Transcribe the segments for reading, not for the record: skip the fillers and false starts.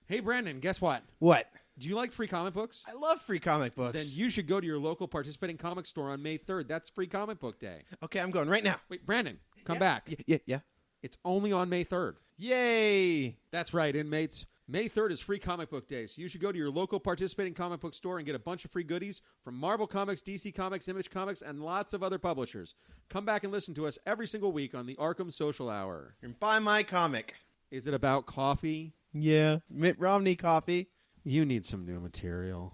Hey, Brandon, guess what? What? Do you like free comic books? I love free comic books. Then you should go to your local participating comic store on May 3rd. That's Free Comic Book Day. Okay, I'm going right now. Wait, Brandon, come back. Yeah. It's only on May 3rd. Yay! That's right, inmates. May 3rd is Free Comic Book Day, so you should go to your local participating comic book store and get a bunch of free goodies from Marvel Comics, DC Comics, Image Comics, and lots of other publishers. Come back and listen to us every single week on the Arkham Social Hour. And buy my comic. Is it about coffee? Yeah, Mitt Romney coffee. You need some new material.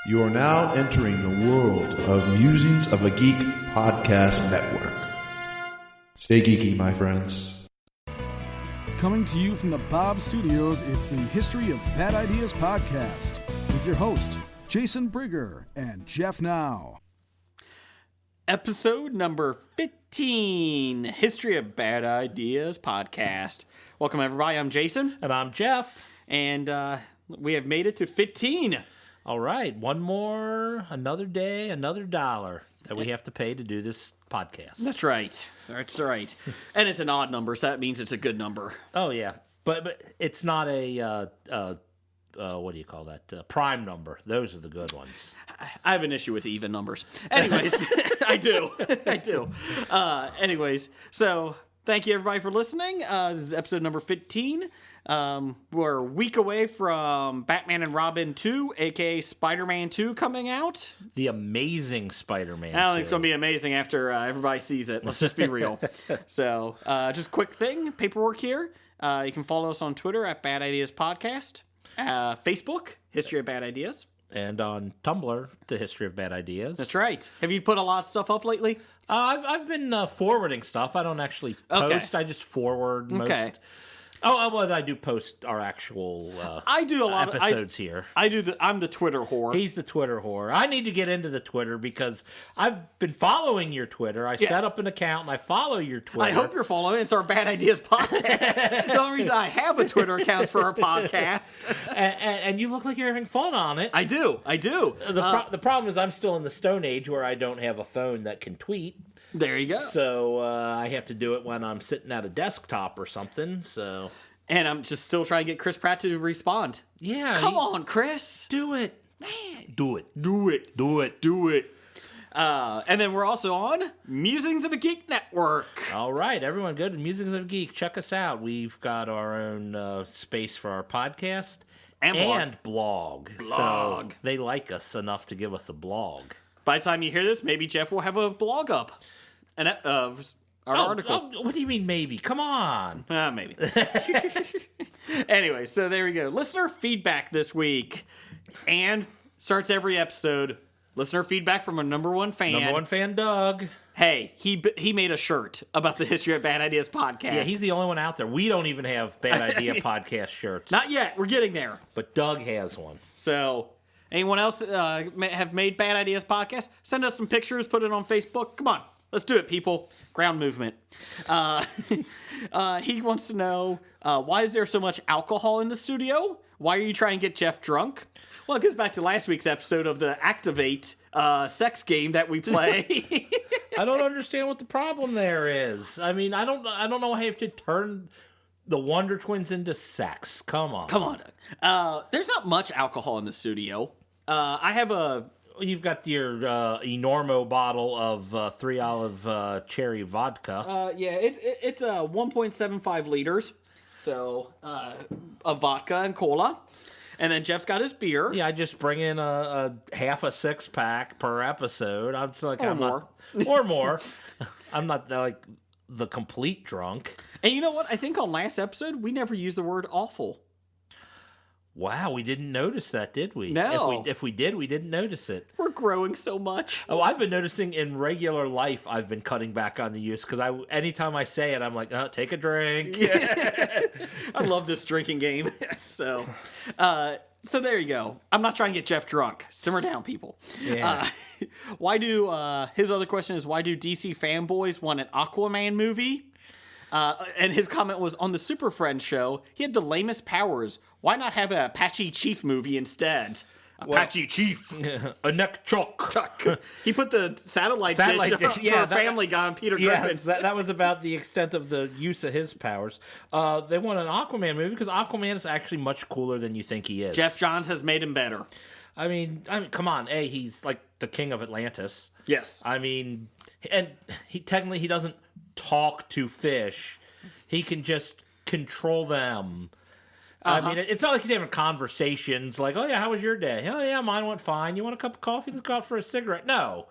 You are now entering the world of Musings of a Geek podcast network. Stay geeky, my friends. Coming to you from the Bob Studios, it's the History of Bad Ideas podcast with your host, Jason Brigger and Jeff Now. Episode number 15, History of Bad Ideas podcast. Welcome, everybody. I'm Jason. And I'm Jeff. And we have made it to 15. All right. One more, another day, another dollar that we have to pay to do this podcast. That's right. That's right. And it's an odd number, so that means it's a good number. Oh, yeah. But it's not a, what do you call that? Prime number. Those are the good ones. I have an issue with even numbers. Anyways, I do. Anyways, so thank you, everybody, for listening. This is episode number 15. We're a week away from Batman and Robin 2, a.k.a. Spider-Man 2 coming out. The Amazing Spider-Man. I don't think it's going to be amazing after everybody sees it. Let's just be real. So, just a quick thing, paperwork here. You can follow us on Twitter at Bad Ideas Podcast, Facebook, History of Bad Ideas. And on Tumblr, The History of Bad Ideas. That's right. Have you put a lot of stuff up lately? I've been forwarding stuff. I don't actually post. I just forward most. Oh, well, I do post our actual I do a lot of episodes here. I'm the Twitter whore. He's the Twitter whore. I need to get into the Twitter because I've been following your Twitter. I set up an account and I follow your Twitter. I hope you're following. It's our Bad Ideas podcast. The only reason I have a Twitter account for our podcast. And you look like you're having fun on it. I do. The problem is I'm still in the Stone Age where I don't have a phone that can tweet. There you go. So I have to do it when I'm sitting at a desktop or something. And I'm just still trying to get Chris Pratt to respond. Yeah. Come on, Chris. Do it. Man. Do it. And then we're also on Musings of a Geek Network. All right, everyone, go to Musings of a Geek. Check us out. We've got our own space for our podcast and blog. So they like us enough to give us a blog. By the time you hear this, maybe Jeff will have a blog up. An article. What do you mean maybe? Come on. Maybe. Anyway, so there we go. Listener feedback this week. And starts every episode. Listener feedback from our number one fan. Number one fan, Doug. Hey, he made a shirt about the History of Bad Ideas podcast. Yeah, he's the only one out there. We don't even have Bad Idea podcast shirts. Not yet. We're getting there. But Doug has one. So, anyone else have made Bad Ideas podcast? Send us some pictures. Put it on Facebook. Come on. Let's do it, people. Ground movement. He wants to know, why is there so much alcohol in the studio? Why are you trying to get Jeff drunk? Well, it goes back to last week's episode of the Activate sex game that we play. I don't understand what the problem there is. I mean, I don't know how you have to turn the Wonder Twins into sex. Come on. There's not much alcohol in the studio. I have You've got your Enormo bottle of 3 Olive cherry vodka. Yeah, it's 1.75 liters, so of vodka and cola. And then Jeff's got his beer. Yeah, I just bring in a half a 6-pack per episode. I'm just like, more. Or more. I'm not like the complete drunk. And you know what? I think on last episode, we never used the word awful. Wow, we didn't notice that, did we? No. If we did, we didn't notice it. We're growing so much. Oh, I've been noticing in regular life, I've been cutting back on the use because anytime I say it, I'm like, take a drink. I love this drinking game. So there you go. I'm not trying to get Jeff drunk. Simmer down, people. Yeah. His other question is, why do DC fanboys want an Aquaman movie? And his comment was, on the Super Friends show, he had the lamest powers. Why not have an Apache Chief movie instead? Apache Chief. A neck choke. He put the satellite Satellite dish dish, for Family Guy on Peter Griffin. That was about the extent of the use of his powers. They want an Aquaman movie because Aquaman is actually much cooler than you think he is. Jeff Johns has made him better. I mean, come on. He's like the king of Atlantis. Yes. I mean, and he doesn't talk to fish. He can just control them. I mean, it's not like he's having conversations like, "Oh yeah, how was your day? Oh yeah, mine went fine. You want a cup of coffee? Let's go out for a cigarette." No.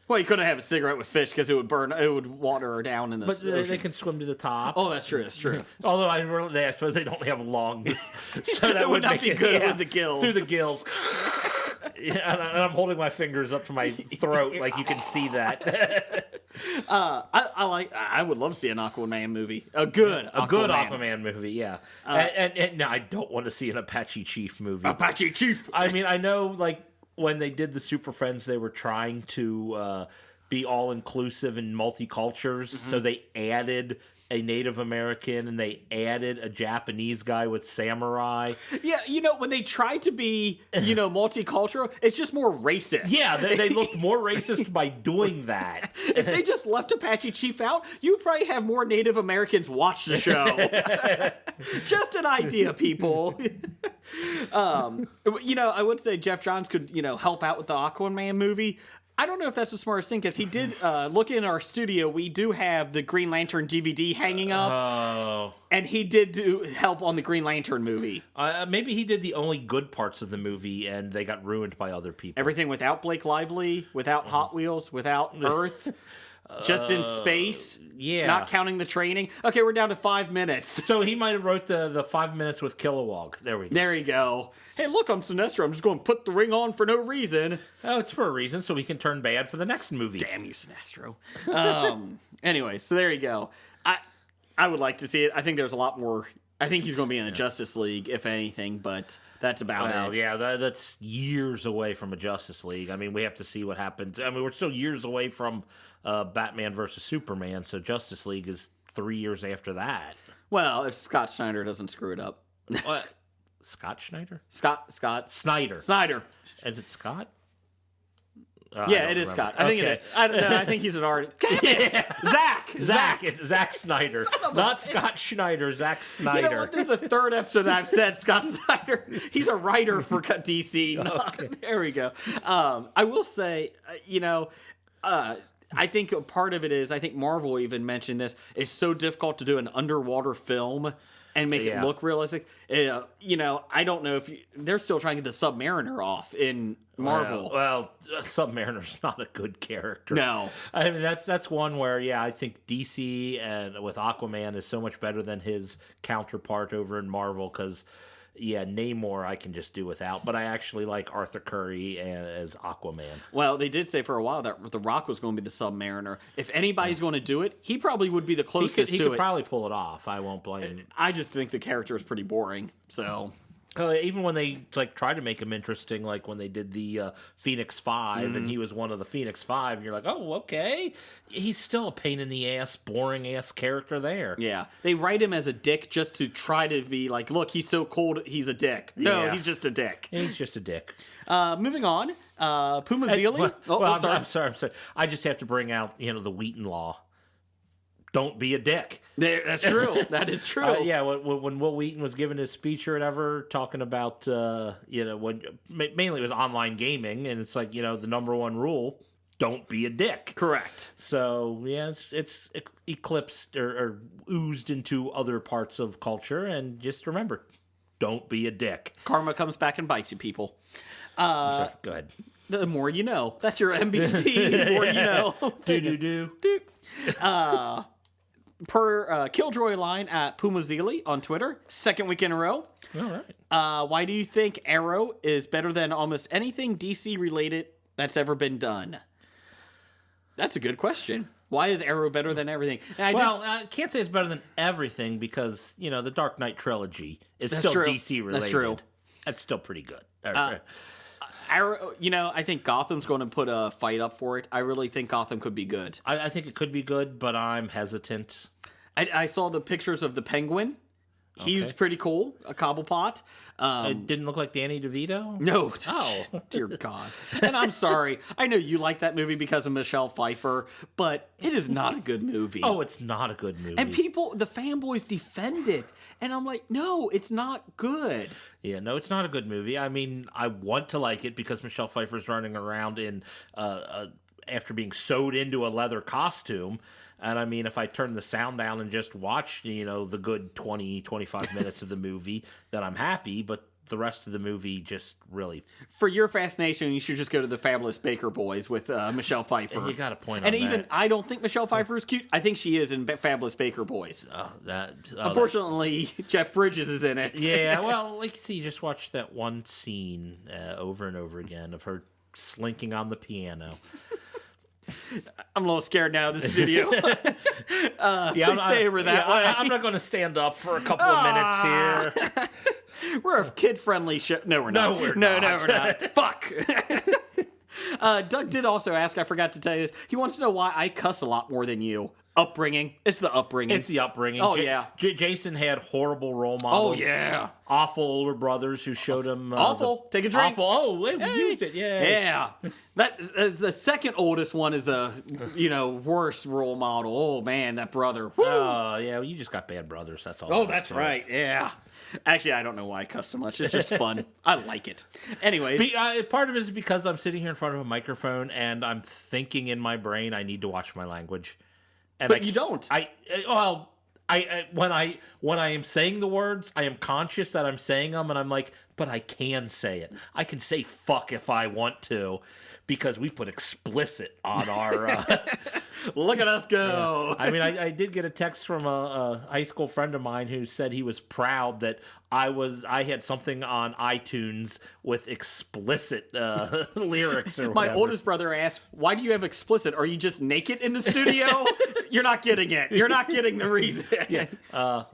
Well, you couldn't have a cigarette with fish because it would water her down in the ocean. They can swim to the top. Oh, that's true. Although I suppose they don't have lungs, so that would not be good with the gills. Through the gills. Yeah, and I'm holding my fingers up to my throat, like you can see that. I would love to see an Aquaman movie. A good Aquaman movie, yeah. And no, I don't want to see an Apache Chief movie. Apache Chief. I mean, I know, like when they did the Super Friends, they were trying to be all inclusive and multi-cultures, so they added a Native American and they added a Japanese guy with samurai. Yeah, when they tried to be, multicultural, it's just more racist. Yeah, they looked more racist by doing that. If they just left Apache Chief out, you'd probably have more Native Americans watch the show. Just an idea, people. I would say Jeff Johns could, help out with the Aquaman movie. I don't know if that's the smartest thing, because he did look in our studio. We do have the Green Lantern DVD hanging up. Oh. And he did help on the Green Lantern movie. Maybe he did the only good parts of the movie, and they got ruined by other people. Everything without Blake Lively, without Hot Wheels, without Earth. Just in space, yeah. Not counting the training. Okay, we're down to 5 minutes. So he might have wrote the 5 minutes with Kilowog. There we go. There you go. Hey, look, I'm Sinestro. I'm just going to put the ring on for no reason. Oh, it's for a reason, so we can turn bad for the next movie. Damn you, Sinestro. Anyway, so there you go. I would like to see it. I think there's a lot more. I think he's going to be in a Justice League, if anything, but that's about it. Yeah, that's years away from a Justice League. I mean, we have to see what happens. I mean, we're still years away from Batman versus Superman, so Justice League is 3 years after that. Well, if Scott Snyder doesn't screw it up. What? Scott Schneider? Scott Snyder. Is it Scott? Yeah, it is Scott. I think it is. I don't know. I think he's an artist. Zach. It's Zack Snyder. Not Scott Schneider, Zack Snyder. You know what? This is the third episode that I've said Scott Snyder. He's a writer for DC. Okay. There we go. I will say, I think a part of it is, I think Marvel even mentioned this, it's so difficult to do an underwater film and make it look realistic. I don't know if they're still trying to get the Submariner off in Marvel. Well, Submariner's not a good character. No. I mean, that's one where, I think DC and with Aquaman is so much better than his counterpart over in Marvel because, Namor I can just do without. But I actually like Arthur Curry as Aquaman. Well, they did say for a while that The Rock was going to be the Submariner. If anybody's going to do it, he probably would be the closest to it. He could probably pull it off. I won't blame him. I just think the character is pretty boring, so... Even when they tried to make him interesting, like when they did the Phoenix 5 and he was one of the Phoenix 5, and you're like, oh, okay. He's still a pain in the ass, boring ass character there. Yeah. They write him as a dick just to try to be like, look, he's so cold, he's a dick. No, he's just a dick. He's just a dick. Moving on. Puma Zealy. I'm sorry. I just have to bring out, the Wheaton Law. Don't be a dick. That's true. That is true. When Will Wheaton was giving his speech or whatever, talking about, when mainly it was online gaming, and it's like, the number one rule, don't be a dick. Correct. So, it's eclipsed or oozed into other parts of culture, and just remember, don't be a dick. Karma comes back and bites you, people. Sorry, go ahead. The more you know. That's your NBC. The more you know. Do. Per Killjoy line at Puma Zealy on Twitter, second week in a row. All right. Why do you think Arrow is better than almost anything DC related that's ever been done? That's a good question. Why is Arrow better than everything? I can't say it's better than everything because, the Dark Knight trilogy is still true. DC related. That's true. That's still pretty good. Arrow, I think Gotham's going to put a fight up for it. I really think Gotham could be good. I think it could be good, but I'm hesitant. I saw the pictures of the Penguin. He's pretty cool. A Cobblepot. It didn't look like Danny DeVito? No. Oh. Dear God. And I'm sorry. I know you like that movie because of Michelle Pfeiffer, but it is not a good movie. Oh, it's not a good movie. And the fanboys defend it. And I'm like, no, it's not good. Yeah, no, it's not a good movie. I mean, I want to like it because Michelle Pfeiffer's running around in after being sewed into a leather costume. And I mean, if I turn the sound down and just watch, the good 20, 25 minutes of the movie, then I'm happy. But the rest of the movie just really... For your fascination, you should just go to the Fabulous Baker Boys with Michelle Pfeiffer. You got a point on and that. And even, I don't think Michelle Pfeiffer is cute. I think she is in Fabulous Baker Boys. Unfortunately, Jeff Bridges is in it. Yeah, well, like you see, you just watch that one scene over and over again of her slinking on the piano. I'm a little scared now of the studio. Please stay over that way. I'm not going to stand up for a couple of minutes here. We're a kid-friendly show. No, we're not. No, we're not. Fuck. Doug did also ask, I forgot to tell you this, he wants to know why I cuss a lot more than you. Upbringing. It's the upbringing. It's the upbringing. Oh, yeah. Jason had horrible role models. Oh, yeah. Awful older brothers who showed him... awful. Take a drink. Awful. Oh, wait, we used it. Yeah. Yeah. The second oldest one is the, worst role model. Oh, man, that brother. Oh, yeah, well, you just got bad brothers. That's all. Oh, that's right. Yeah. Actually, I don't know why I cuss so much. It's just fun. I like it. Anyways. Part of it is because I'm sitting here in front of a microphone and I'm thinking in my brain I need to watch my language. But you don't. When I am saying the words, I am conscious that I'm saying them, and I'm like, but I can say it. I can say fuck if I want to, because we put explicit on our... Look at us go. I mean, I did get a text from a high school friend of mine who said he was proud that I had something on iTunes with explicit lyrics or whatever. My oldest brother asked, why do you have explicit? Are you just naked in the studio? You're not getting it. You're not getting the reason. Yeah.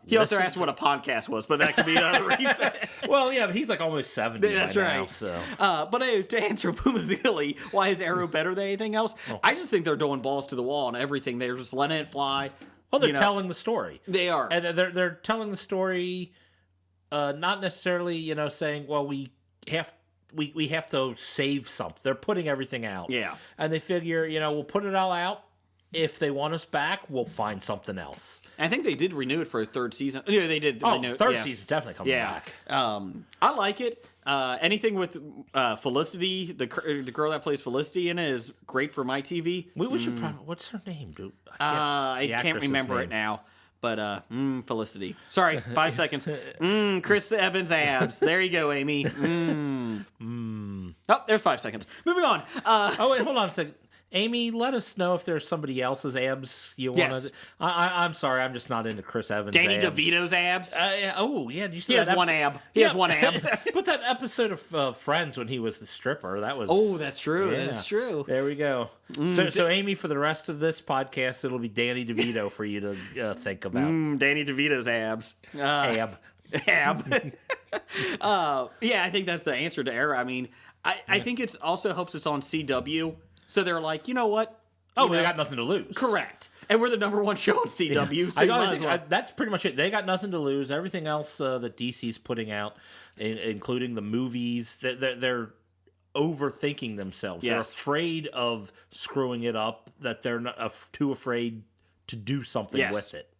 He also asked what a podcast was, but that could be another reason. Well, yeah, but he's like almost 70 That's by right. now, so. But to answer Boomazilli, why is Arrow better than anything else? I just think they're doing balls to the wall and everything. They're just letting it fly. Well, they're telling the story. They are. And they're telling the story, not necessarily, saying, well, we have to save something. They're putting everything out. Yeah. And they figure, we'll put it all out. If they want us back, we'll find something else. I think they did renew it for a third season. Yeah, they did renew it. Third season's definitely coming back. I like it. Anything with Felicity, the girl that plays Felicity in it, is great for my TV. We should probably... What's her name, dude? I can't remember it now. But, Felicity. Sorry, 5 seconds. Chris Evans abs. There you go, Amy. Oh, there's 5 seconds. Moving on. Wait, hold on a second. Amy, let us know if there's somebody else's abs you want Yes. to... I'm sorry, I'm just not into Chris Evans' Danny abs. DeVito's abs. Did you see He has that one ab. He has one ab. But that episode of Friends when he was the stripper, that was... Oh, that's true. Yeah. That's true. There we go. So Amy, for the rest of this podcast, it'll be Danny DeVito for you to think about. Danny DeVito's abs. Ab. Yeah, I think that's the answer to Arrow. I mean, I think it also helps us on CW. So they're like, you know what? We got nothing to lose. Correct. And we're the number one show on CW. So you might as well. That's pretty much it. They got nothing to lose. Everything else that DC's putting out, including the movies, they're overthinking themselves. Yes. They're afraid of screwing it up, that they're not too afraid to do something with it.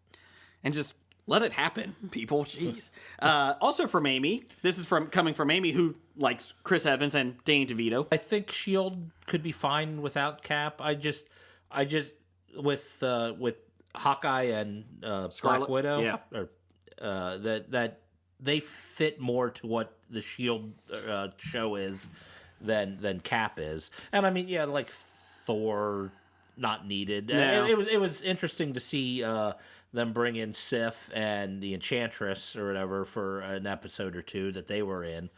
And just let it happen, people. Jeez. Also from Amy. This is coming from Amy, who likes Chris Evans and Danny DeVito. I think S.H.I.E.L.D. could be fine without Cap. I just with Hawkeye and Scarlet, Black Widow, yeah. that they fit more to what the S.H.I.E.L.D. show is than Cap is. And I mean, yeah, like Thor, not needed. No. It was interesting to see them bring in Sif and the Enchantress or whatever for an episode or two that they were in.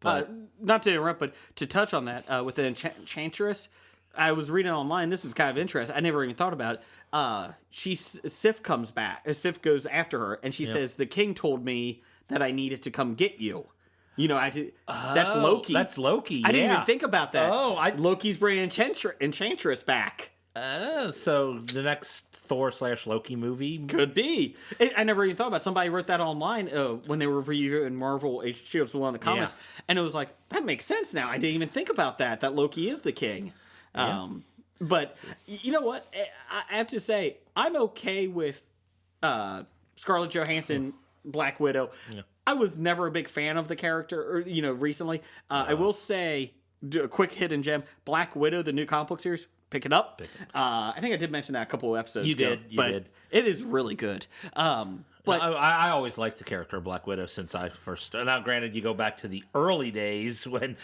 But Not to interrupt, but to touch on that, with the Enchantress, I was reading online. This is kind of interesting. I never even thought about it. Sif comes back. Sif goes after her, and she says, "The king told me that I needed to come get you." That's Loki. That's Loki. I didn't even think about that. Oh, Loki's bringing Enchantress back. So the next Thor/Loki movie Could be. I never even thought about it. Somebody wrote that online when they were reviewing Marvel HBO one of the comics, and it was like, that makes sense now. I didn't even think about that Loki is the king. But you know what? I have to say, I'm okay with Scarlett Johansson, Black Widow. Yeah. I was never a big fan of the character, or recently. I will say, a quick hidden gem: Black Widow, the new comic book series. Pick it up. I think I did mention that a couple of episodes ago. You did. It is really good. But I always liked the character of Black Widow since I first. Now, granted, you go back to the early days when,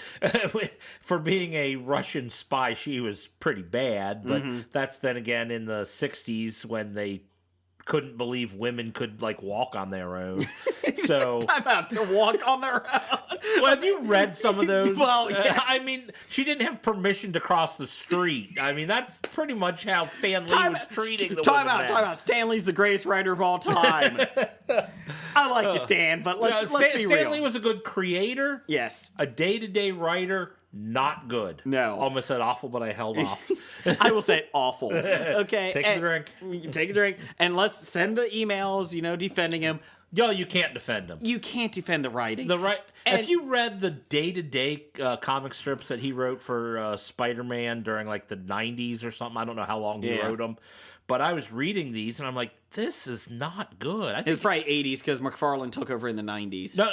for being a Russian spy, she was pretty bad. But that's then again in the '60s when they couldn't believe women could walk on their own. So time out to walk on their own. Well, have you read some of those? Well, yeah. I mean, she didn't have permission to cross the street. I mean, that's pretty much how Stan Lee was treating the women. Time out. Stan Lee's the greatest writer of all time. I like you, Stan, but let's be real. Stan Lee was a good creator. Yes. A day-to-day writer. Not good. No. Almost said awful, but I held off. I will say awful. Okay. Take a drink. Take a drink. And let's send the emails, defending him. Yo, you can't defend him. You can't defend the writing. If you read the day-to-day comic strips that he wrote for Spider-Man during the 90s or something, I don't know how long he wrote them. But I was reading these, and I'm like, this is not good. I think it's probably 80s because McFarlane took over in the 90s. No,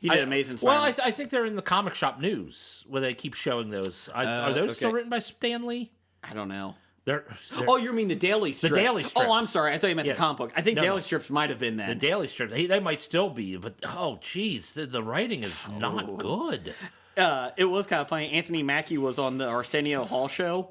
he did Amazing Spider-Man. Well, I think they're in the Comic Shop News where they keep showing those. Are those still written by Stan Lee? I don't know. They're oh, you mean the Daily Strip? The Daily Strip. Oh, I'm sorry. I thought you meant the comic book. I think Daily Strips might have been then. The Daily Strips. They might still be, but geez, the writing is not good. It was kind of funny. Anthony Mackie was on the Arsenio Hall show.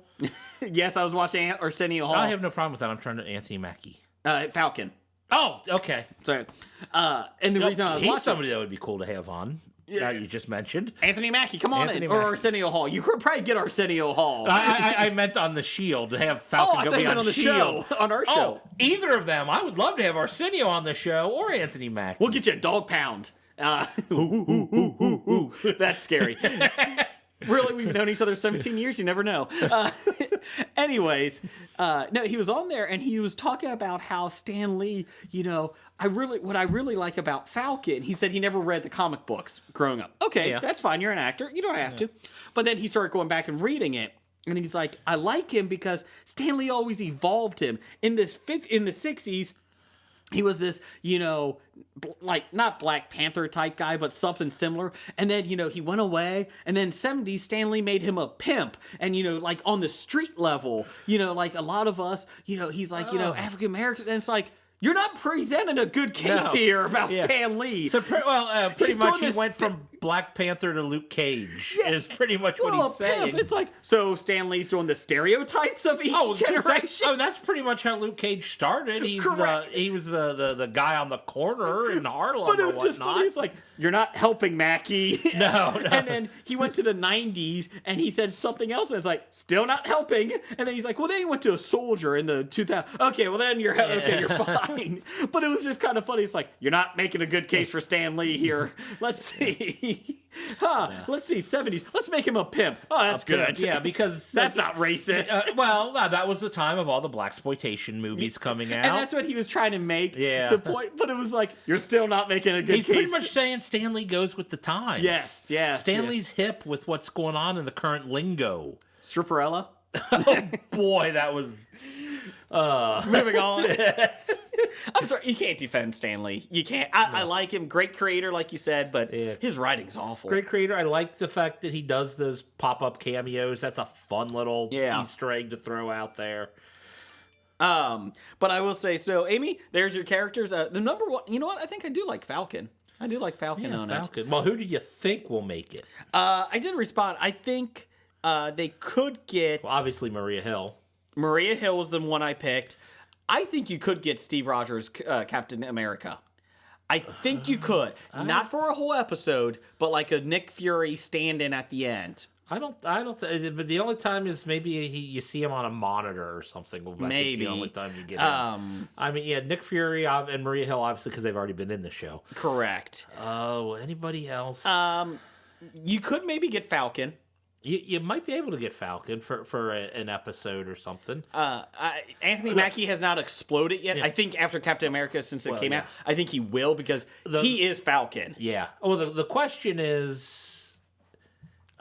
Yes, I was watching Arsenio Hall. I have no problem with that. I'm trying to Anthony Mackie. Falcon. Oh, okay. Sorry. And the reason I was watching... somebody that would be cool to have on. That you just mentioned. Anthony Mackie, come on in. Or Arsenio Hall. You could probably get Arsenio Hall. I meant on the Shield to have Falcon go be on the Shield. On our show. Either of them. I would love to have Arsenio on the show or Anthony Mackie. We'll get you a dog pound. That's scary. Really, we've known each other 17 years. You never know. Anyways, no, he was on there and he was talking about how Stan Lee, what I really like about Falcon, he said he never read the comic books growing up. Okay, that's fine. You're an actor. You don't have to. But then he started going back and reading it. And he's like, I like him because Stan Lee always evolved him. In the 60s, he was this, not Black Panther type guy, but something similar. And then, he went away. And then 70s, Stan Lee made him a pimp. And, on the street level, a lot of us, he's like, African American. And it's like, you're not presenting a good case here about Stan Lee. So, pretty much he went from Black Panther to Luke Cage is pretty much what he's saying. It's like, so Stan Lee's doing the stereotypes of each generation? That's pretty much how Luke Cage started. He was the guy on the corner in Harlem. But it was just funny. It's like, you're not helping Mackie. No. And then he went to the 90s and he said something else and it's like, still not helping. And then he's like, well, then he went to a soldier in the 2000. Okay, well then you're fine. But it was just kind of funny. It's like, you're not making a good case for Stan Lee here. Let's see. Let's see, 70s. Let's make him a pimp. Oh, that's good. Yeah, because that's not racist. That was the time of all the blaxploitation movies coming out. And that's what he was trying to make the point. But it was like, you're still not making a good case. He's pretty much saying Stan Lee goes with the times. Yes. Stan Lee's hip with what's going on in the current lingo. Stripperella? Oh, boy, that was... Moving on. I'm sorry, you can't defend Stan Lee. You can't. I like him. Great creator, like you said, but his writing's awful. Great creator. I like the fact that he does those pop-up cameos. That's a fun little Easter egg to throw out there. But I will say, so Amy, there's your characters. The number one, you know what? I think I do like Falcon. I do like Falcon on it. Well, who do you think will make it? I did respond. I think they could get... Well, obviously Maria Hill. Maria Hill was the one I picked. I think you could get Steve Rogers, Captain America. I think you could. Not for a whole episode, but like a Nick Fury stand-in at the end. I don't but the only time is maybe you see him on a monitor or something. Maybe. The only time you get him. I mean, Nick Fury and Maria Hill, obviously, because they've already been in the show. Correct. Oh, anybody else? You could maybe get Falcon. You might be able to get Falcon for an episode or something. Anthony Mackie has not exploded yet. Yeah. I think after Captain America, since it came yeah. out, I think he will because he is Falcon. Yeah. Well, the question is,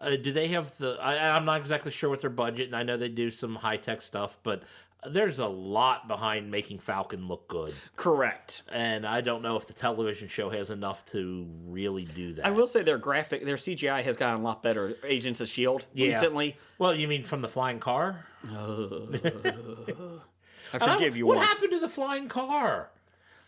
do they have I'm not exactly sure what their budget, and I know they do some high-tech stuff, but there's a lot behind making Falcon look good. Correct. And I don't know if the television show has enough to really do that. I will say their CGI has gotten a lot better. Agents of S.H.I.E.L.D. recently. Well, you mean from the flying car? I forgive you What once. happened to the flying car?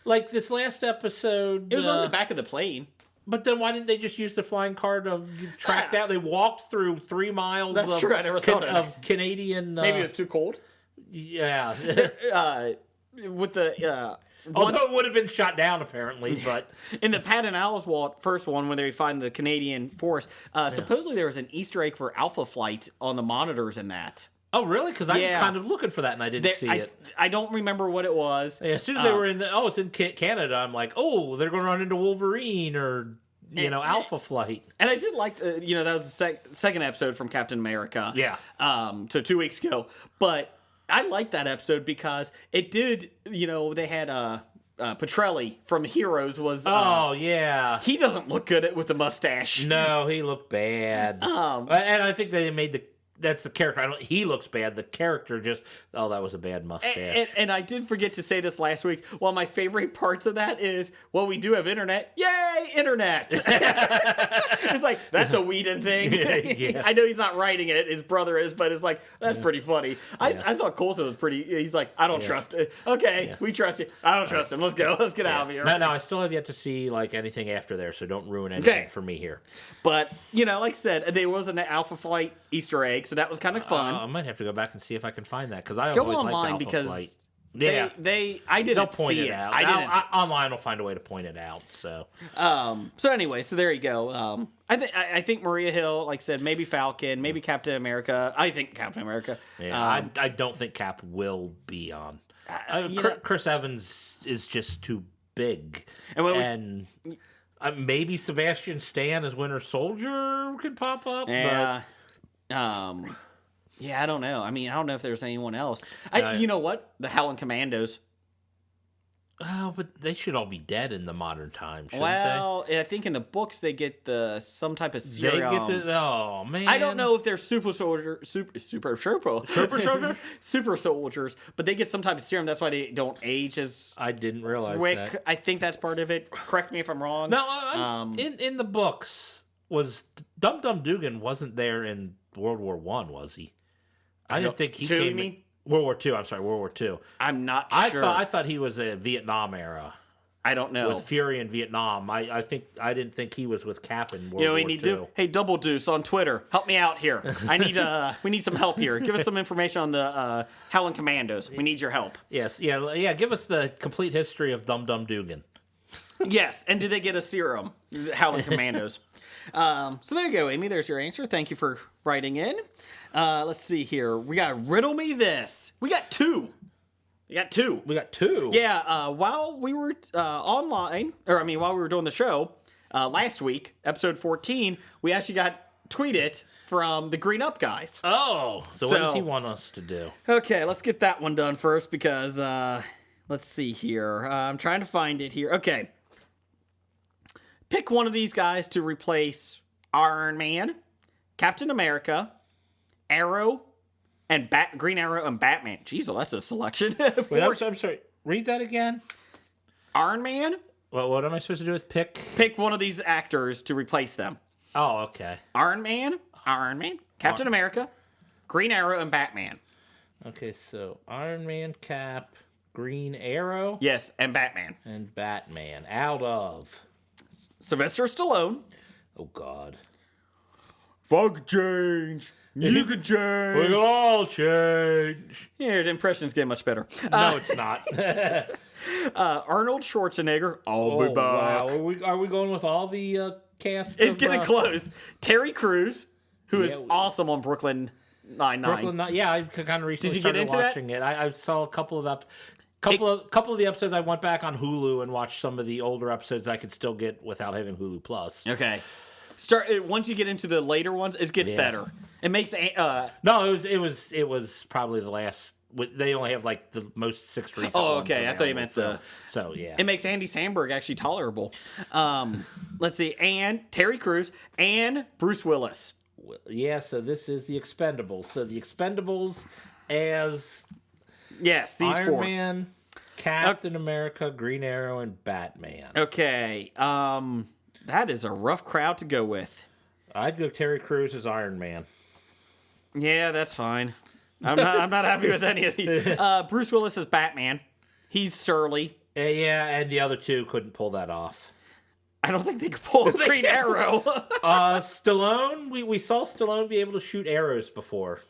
Like this last episode. It was on the back of the plane. But then why didn't they just use the flying car to track down? They walked through 3 miles That's true, I never thought of that. Canadian... Maybe it was too cold. Yeah. With the... Although it would have been shot down, apparently, but... In the Patton Oswalt first one, when they find the Canadian forest, supposedly there was an Easter egg for Alpha Flight on the monitors in that. Oh, really? Because I was Yeah. kind of looking for that, and I didn't see it. I don't remember what it was. Yeah, as soon as they were in it's in Canada, I'm like, oh, they're going to run into Wolverine or, Alpha Flight. And I did like, that was the second episode from Captain America. Yeah. So 2 weeks ago. But I liked that episode because it did, they had Petrelli from Heroes was... Oh, yeah. He doesn't look good with the mustache. No, he looked bad. And I think they made that's the character. He looks bad. The character just, that was a bad mustache. And I did forget to say this last week. One of my favorite parts of that is, well, we do have internet. Yay, internet! It's like, that's a Whedon thing. Yeah. I know he's not writing it. His brother is, but it's like, that's pretty funny. I thought Coulson was pretty, he's like, I don't trust it. Okay, we trust you. I don't trust him. Let's go. Let's get out of here. No, I still have yet to see anything after there, so don't ruin anything for me here. But, like I said, there was an Alpha Flight Easter egg, so that was kind of fun. I might have to go back and see if I can find that, because I Go always online liked Alpha because Flight. I didn't They'll point see it out. I didn't. Online will find a way to point it out. So, So anyway, so there you go. I think Maria Hill, like I said, maybe Falcon, maybe Captain America. I think Captain America. yeah, I don't think Cap will be on. Chris Evans is just too big, and maybe Sebastian Stan as Winter Soldier could pop up. Yeah. Yeah, I don't know. I mean, I don't know if there's anyone else. You know what? The Howling Commandos. Oh, but they should all be dead in the modern time, shouldn't Well, I think in the books they get some type of they? serum. They get oh man, I don't know if they're super soldiers, super soldiers, super soldiers, but they get some type of serum. That's why they don't age as I didn't realize quick. that. I think that's part of it. Correct me if I'm wrong. No, in the books was Dum Dum Dugan wasn't there in World War I, was he? I didn't think he came in World War II. I'm sorry, World War II. I'm not sure. I thought he was a Vietnam era. I don't know. With Fury in Vietnam. I didn't think he was with Cap in World War II. We need to. Hey, Double Deuce on Twitter, help me out here. We need some help here. Give us some information on the Howling Commandos. We need your help. Yes, yeah. Give us the complete history of Dum Dum Dugan. Yes, and did they get a serum? The Howling Commandos. So there you go, Amy. There's your answer. Thank you for writing in. Let's see here. We got Riddle Me This. We got two. We got two. Yeah, while we were while we were doing the show last week, episode 14, we actually got tweeted from the Green Up guys. Oh, so what does he want us to do? Okay, let's get that one done first because, let's see here. I'm trying to find it here. Okay. Pick one of these guys to replace Iron Man, Captain America, Arrow, and Green Arrow and Batman. Jeez, well, that's a selection. Wait, I'm sorry. Read that again. Iron Man. Well, what am I supposed to do with pick? Pick one of these actors to replace them. Oh, okay. Iron Man, Captain America, Green Arrow, and Batman. Okay, so Iron Man, Cap, Green Arrow. Yes, and Batman. And Batman. Out of Sylvester Stallone. Oh, God. Fuck change. You can change. We all change. Yeah, the impressions get much better. No, it's not. Arnold Schwarzenegger. I'll be back. Wow. Are we going with all the cast? It's getting close. Terry Crews, who is awesome on Brooklyn Nine-Nine. I kind of recently Did you get into watching it. I saw a couple of couple of the episodes. I went back on Hulu and watched some of the older episodes I could still get without having Hulu Plus. Okay. Once you get into the later ones, it gets better. It makes No, it was probably the last. They only have like the most 6 recent. Oh, ones okay. I thought you available, meant so yeah. It makes Andy Samberg actually tolerable. Let's see, and Terry Crews and Bruce Willis. Yeah, so this is the Expendables. So the Expendables as Yes, these Iron 4. Man, Captain America, Green Arrow, and Batman. Okay. That is a rough crowd to go with. I'd go Terry Crews as Iron Man. Yeah, that's fine. I'm not happy with any of these. Bruce Willis is Batman. He's surly. Yeah, and the other 2 couldn't pull that off. I don't think they could pull Green Arrow. Stallone, we saw Stallone be able to shoot arrows before.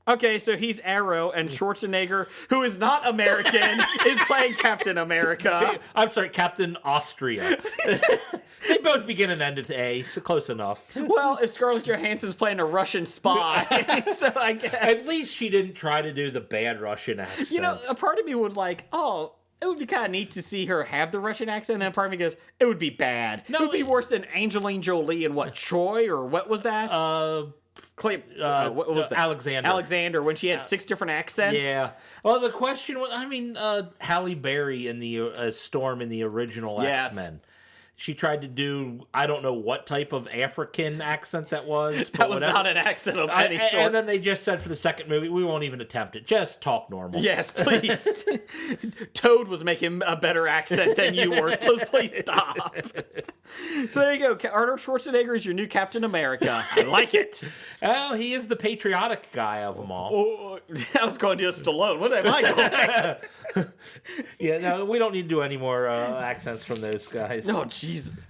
Okay, so he's Arrow, and Schwarzenegger, who is not American, is playing Captain America. I'm sorry, Captain Austria. They both begin and end at A, so close enough. Well, if Scarlett Johansson's playing a Russian spy, so I guess. At least she didn't try to do the bad Russian accent. You know, a part of me would like, oh, it would be kind of neat to see her have the Russian accent, and then a part of me goes, it would be bad. No, it would be worse than Angelina Jolie in what, Troy, or what was that? What was that? Alexander, when she had 6 different accents. Yeah. Well, the question was, Halle Berry in the Storm in the original Yes. X-Men. She tried to do, I don't know what type of African accent that was. But That was not an accent of any sort. And then they just said for the second movie, we won't even attempt it. Just talk normal. Yes, please. Toad was making a better accent than you were. Please stop. So there you go. Arnold Schwarzenegger is your new Captain America. I like it. Well, he is the patriotic guy of them all. Oh, I was going to do a Stallone. What am I going? Yeah, no, we don't need to do any more accents from those guys. No, Jesus.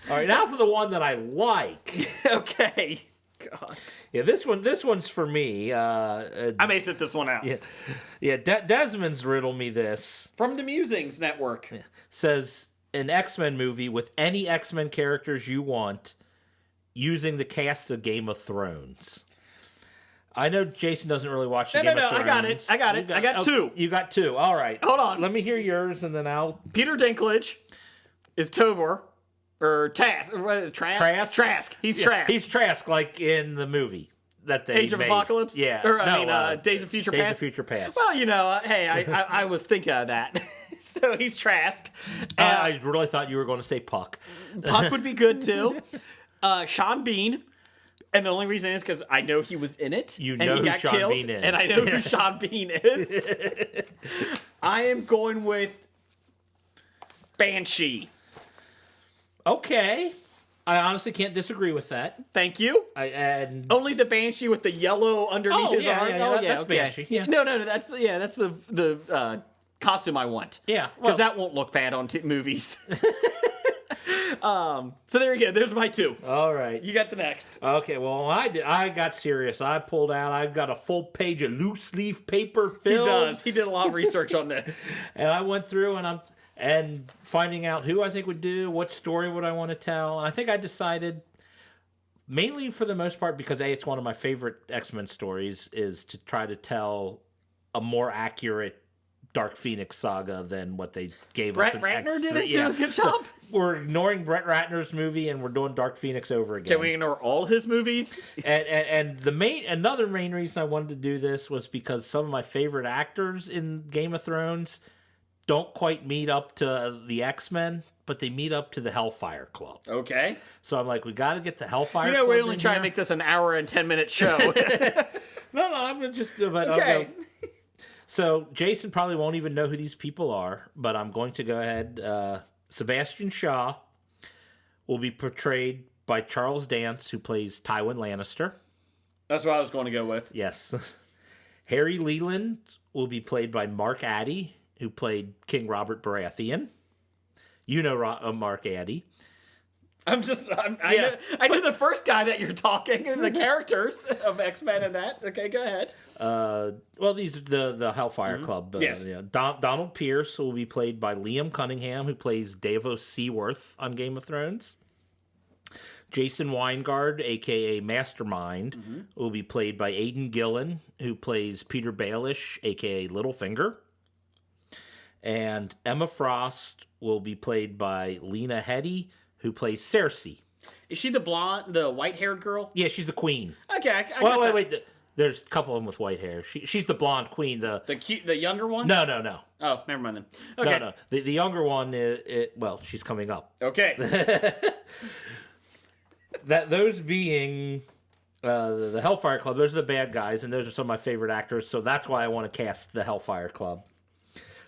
All right, now for the one that I like. Okay. God. Yeah, this one's for me. I may sit this one out. Yeah. Desmond's riddled me this. From the Musings Network. Says an X-Men movie with any X-Men characters you want, using the cast of Game of Thrones. I know Jason doesn't really watch Game of Thrones. I got it. I got 2. You got 2. All right. Hold on. Let me hear yours, and then I'll... Peter Dinklage is Tovor. Or Trask. Trask? Trask. He's Trask. He's Trask, like in the movie that they Age of made. Apocalypse? Yeah. Or, Days of Future Past? Days of Future Past. Well, hey, I was thinking of that. So he's Trask. I really thought you were going to say Puck. Puck would be good, too. Sean Bean. And the only reason is because I know he was in it. You and know he who got Sean killed, Bean is. And I know who Sean Bean is. I am going with Banshee. Okay. I honestly can't disagree with that. Thank you. Only the Banshee with the yellow underneath his arm. That's Banshee. Yeah. No. That's the costume I want. Yeah, because that won't look bad on movies. So there you go. There's my 2. All right. You got the next. Okay. Well, I got serious. I pulled out. I've got a full page of loose leaf paper filled. He does. He did a lot of research on this. And I went through and finding out who I think would do, what story would I want to tell. And I think I decided, mainly for the most part, because it's one of my favorite X-Men stories, is to try to tell a more accurate Dark Phoenix saga than what they gave us in Brett Ratner X3. didn't do a good job. We're ignoring Brett Ratner's movie and we're doing Dark Phoenix over again. Can we ignore all his movies? And another main reason I wanted to do this was because some of my favorite actors in Game of Thrones don't quite meet up to the X-Men, but they meet up to the Hellfire Club. Okay. So I'm like, we got to get the Hellfire Club. We only try to make this an hour and 10-minute show. No, I'm just... But okay. So Jason probably won't even know who these people are, but I'm going to go ahead. Sebastian Shaw will be portrayed by Charles Dance, who plays Tywin Lannister. That's what I was going to go with. Yes. Harry Leland will be played by Mark Addy, who played King Robert Baratheon. You know Mark Addy. I know the first guy that you're talking, and the characters of X-Men and that. Okay, go ahead. Well, these are the Hellfire Club. Yes. Donald Pierce will be played by Liam Cunningham, who plays Davos Seaworth on Game of Thrones. Jason Weingard, a.k.a. Mastermind, will be played by Aidan Gillen, who plays Peter Baelish, a.k.a. Littlefinger. And Emma Frost will be played by Lena Headey, who plays Cersei. Is she the blonde, the white-haired girl? Yeah, she's the queen. Okay, Wait. There's a couple of them with white hair. She's the blonde queen. The younger one? No. Oh, never mind then. Okay. No. The younger one well, she's coming up. Okay. Those being the Hellfire Club, those are the bad guys, and those are some of my favorite actors, so that's why I want to cast the Hellfire Club.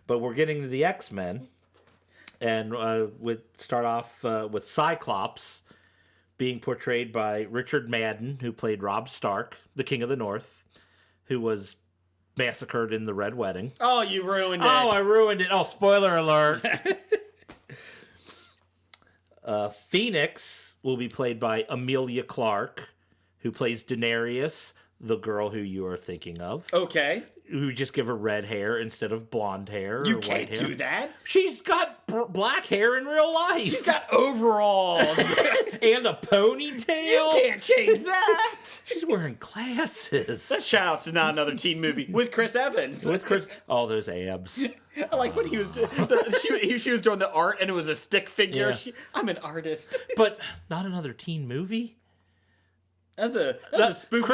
But we're getting to the X-Men, and we'd start off with Cyclops being portrayed by Richard Madden, who played Robb Stark, the King of the North, who was massacred in the Red Wedding. Oh, you ruined it. Oh, I ruined it. Oh, spoiler alert. Phoenix will be played by Emilia Clarke, who plays Daenerys, the girl who you are thinking of. Okay. Who just give her red hair instead of blonde hair You or can't white hair. do that. She's got black hair in real life. She's got overalls. And a ponytail. You can't change that. She's wearing glasses. Shout out to Not Another Teen Movie with Chris Evans. With Chris, all those abs. I like when he was doing she was doing the art and it was a stick figure. Yeah. I'm an artist. But not another teen movie. That's a spooky.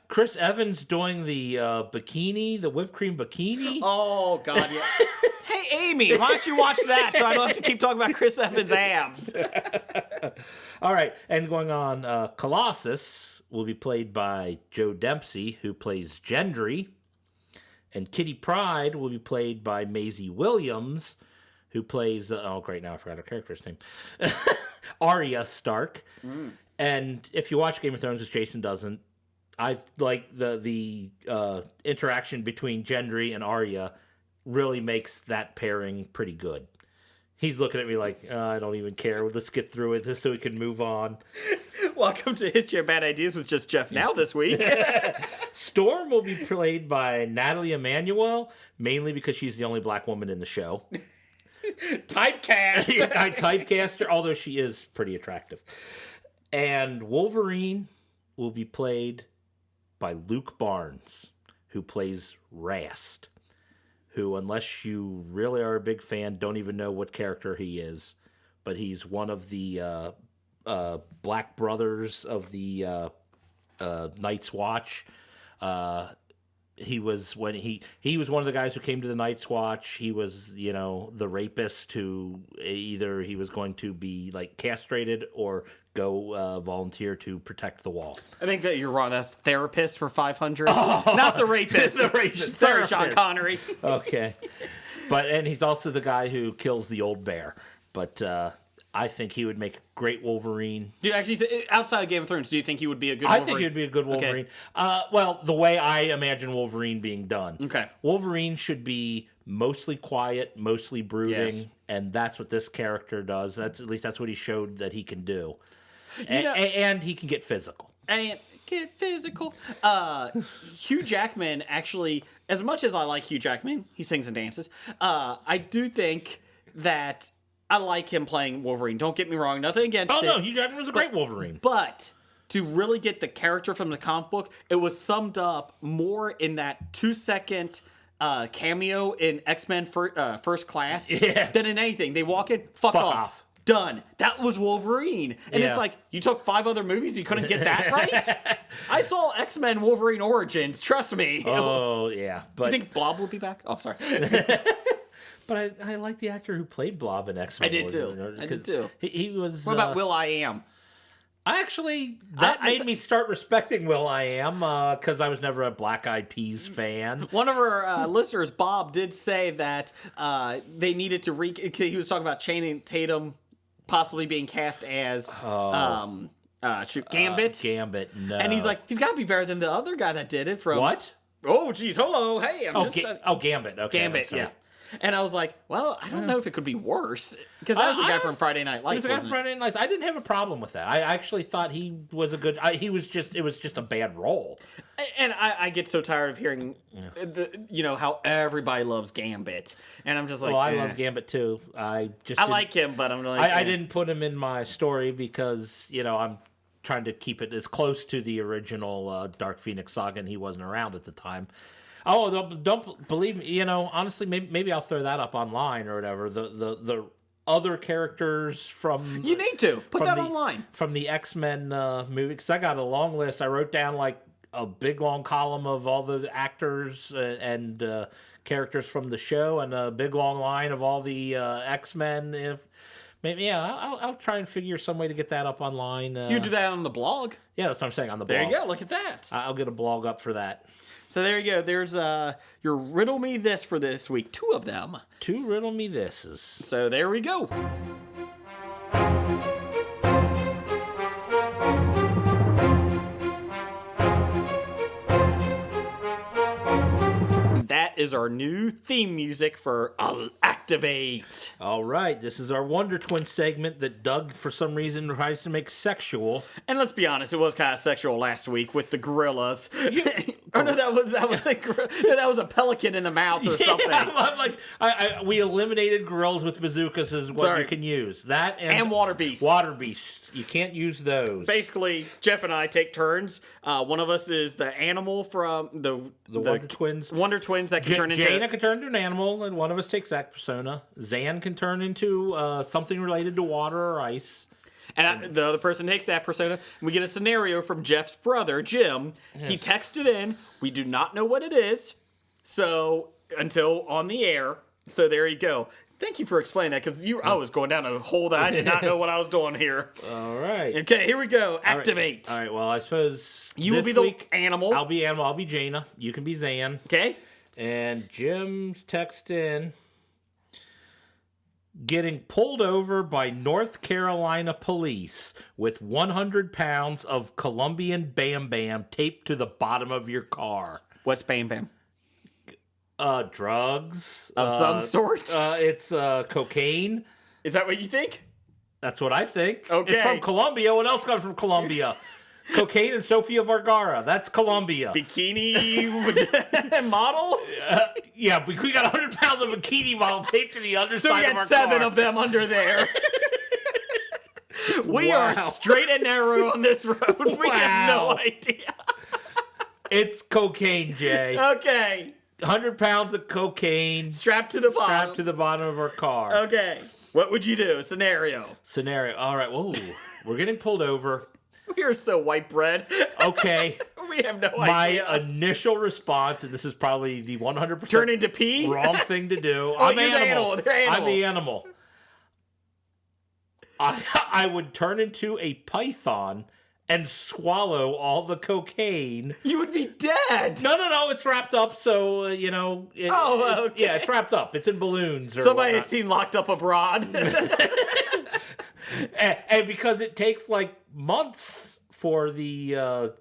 Chris Evans doing the bikini, the whipped cream bikini. Oh God, yeah. Hey Amy, why don't you watch that so I don't have to keep talking about Chris Evans' abs? All right, and going on, Colossus will be played by Joe Dempsey, who plays Gendry, and Kitty Pryde will be played by Maisie Williams, who plays oh great, now I forgot her character's name, Arya Stark. And if you watch Game of Thrones, which Jason doesn't, I like the interaction between Gendry and Arya really makes that pairing pretty good. He's looking at me like, I don't even care. Let's get through it just so we can move on. Welcome to History of Bad Ideas with just Jeff now this week. Storm will be played by Natalie Emmanuel, mainly because she's the only black woman in the show. Typecast. I typecast her, although she is pretty attractive. And Wolverine will be played by Luke Barnes, who plays Rast, who, unless you really are a big fan, don't even know what character he is. But he's one of the Black Brothers of the Night's Watch. He was he was one of the guys who came to the Night's Watch. He was, the rapist who either he was going to be like castrated or go volunteer to protect the wall. I think that you're wrong. That's therapist for 500. Not the rapist. The rapist. Sorry, Sean Connery. Okay. And he's also the guy who kills the old bear. But I think he would make a great Wolverine. Do you actually, outside of Game of Thrones, do you think he would be a good Wolverine? I think he would be a good Wolverine. Okay. Well, the way I imagine Wolverine being done. Okay. Wolverine should be mostly quiet, mostly brooding, yes. And that's what this character does. That's what he showed that he can do. And he can get physical. And get physical. Hugh Jackman, actually, as much as I like Hugh Jackman, he sings and dances, I do think that I like him playing Wolverine. Don't get me wrong. Nothing against it. Oh, no, Hugh Jackman was a great Wolverine. But to really get the character from the comic book, it was summed up more in that 2-second cameo in X-Men First Class than in anything. They walk in, fuck off. Done. That was Wolverine. And it's like, you took 5 other movies, you couldn't get that right? I saw X-Men Wolverine Origins, trust me. Oh, yeah. But you think Blob will be back? Oh, sorry. But I like the actor who played Blob in X-Men. I did too. He was... What about Will I Am? That made me start respecting Will I Am, because I was never a Black Eyed Peas fan. One of our listeners, Bob, did say that they needed to he was talking about Channing Tatum possibly being cast as Gambit. Gambit, no. And he's like, he's got to be better than the other guy that did it from... What? Oh, geez, hello, hey. Gambit, okay. Gambit, yeah. And I was like, well, I don't know if it could be worse. Because that was the guy from Friday Night Lights. He was the guy from Friday Night Lights. I didn't have a problem with that. I actually thought he was a good... it was just a bad role. And I get so tired of hearing, how everybody loves Gambit. And I'm just like... Well, I love Gambit, too. I like him, but I'm like... I didn't put him in my story because, I'm trying to keep it as close to the original Dark Phoenix saga, and he wasn't around at the time. Oh, don't believe me. Honestly, maybe I'll throw that up online or whatever. The other characters from... You need to. Put that online. From the X-Men movie, because I got a long list. I wrote down, a big long column of all the actors and characters from the show, and a big long line of all the X-Men. I'll try and figure some way to get that up online. You do that on the blog. Yeah, that's what I'm saying, on the blog. There you go. Look at that. I'll get a blog up for that. So there you go. There's your Riddle Me This for this week. 2 of them. 2 Riddle Me Thises. So there we go. That is our new theme music for I'll Activate. All right, this is our Wonder Twins segment that Doug, for some reason, tries to make sexual. And let's be honest, it was kind of sexual last week with the gorillas. Or no, that was a pelican in the mouth or something. I'm like, we eliminated gorillas with bazookas is what you can use. That and water beast. Water beast. You can't use those. Basically, Jeff and I take turns. One of us is the animal from the Wonder Twins. Wonder Twins that can turn into... Jaina can turn into an animal, and one of us takes that persona. Zan can turn into something related to water or ice. And the other person takes that persona. We get a scenario from Jeff's brother, Jim. Yes. He texted in. We do not know what it is. So, until on the air. So, there you go. Thank you for explaining that, because I was going down a hole that I did not know what I was doing here. All right. Okay, here we go. Activate. All right, well, I suppose you will be the animal. I'll be animal. I'll be Jaina. You can be Zan. Okay. And Jim's text in. Getting pulled over by North Carolina police with 100 pounds of Colombian Bam Bam taped to the bottom of your car. What's Bam Bam? Drugs. Of some sort? It's cocaine. Is that what you think? That's what I think. Okay. It's from Colombia. What else comes from Colombia? Cocaine and Sofia Vergara. That's Colombia. Bikini models? Yeah, we got 100 pounds of bikini model taped to the underside of our car. So we got 7 of them under there. We are straight and narrow on this road. We have no idea. It's cocaine, Jay. Okay. 100 pounds of cocaine. Strapped to the bottom of our car. Okay. What would you do? Scenario. All right. Whoa. We're getting pulled over. We are so white bread. Okay. We have no My idea. initial response, and this is probably the 100% turn into pee? Wrong thing to do. I'm animal. I'm the animal. I would turn into a python and swallow all the cocaine. You would be dead. No. It's wrapped up, so, okay. Yeah, it's wrapped up. It's in balloons. Or somebody whatnot. has seen Locked Up Abroad. and because it takes like months for the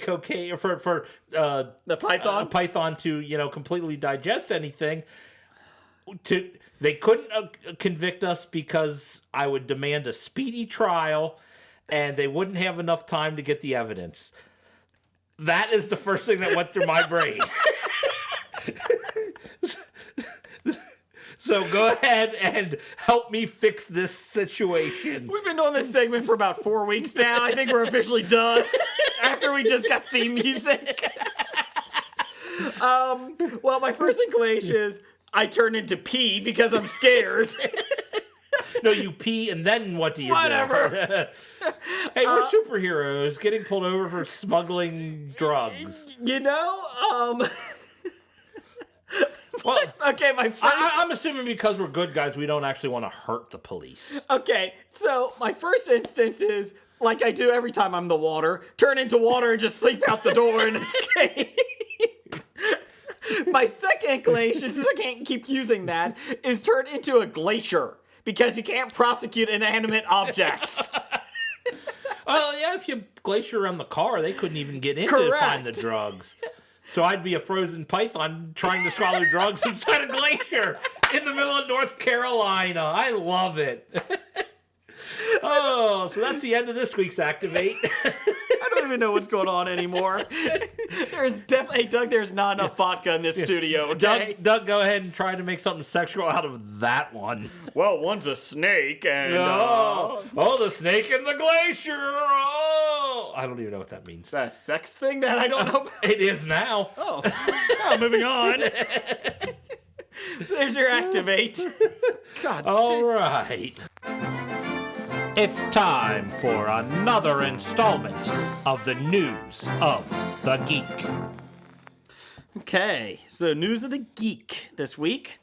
cocaine for the python to completely digest anything. They couldn't convict us because I would demand a speedy trial, and they wouldn't have enough time to get the evidence. That is the first thing that went through my brain. So go ahead and help me fix this situation. We've been doing this segment for about 4 weeks now. I think we're officially done after we just got theme music. Well, my first inclination is I turn into pee because I'm scared. No, you pee and then what do you do? Whatever. Hey, we're superheroes getting pulled over for smuggling drugs. Well, okay, my first... I'm assuming because we're good guys, we don't actually want to hurt the police. Okay, so my first instance is, like I do every time I'm the water, turn into water and just sleep out the door and escape. My second inclination, since I can't keep using that, is turn into a glacier, because you can't prosecute inanimate objects. Well, yeah, if you glacier around the car, they couldn't even get in to find the drugs. So I'd be a frozen python trying to swallow drugs inside a glacier in the middle of North Carolina. I love it. Oh, so that's the end of this week's Activate. I don't even know what's going on anymore. There's definitely, hey, Doug, there's not enough vodka in this studio, okay? Doug, go ahead and try to make something sexual out of that one. Well, one's a snake and... the snake in the glacier. Oh, I don't even know what that means. Is that a sex thing that I don't know about? It is now. Oh, moving on. There's your Activate. God All right. it's time for another installment of the News of the Geek. Okay, so News of the Geek this week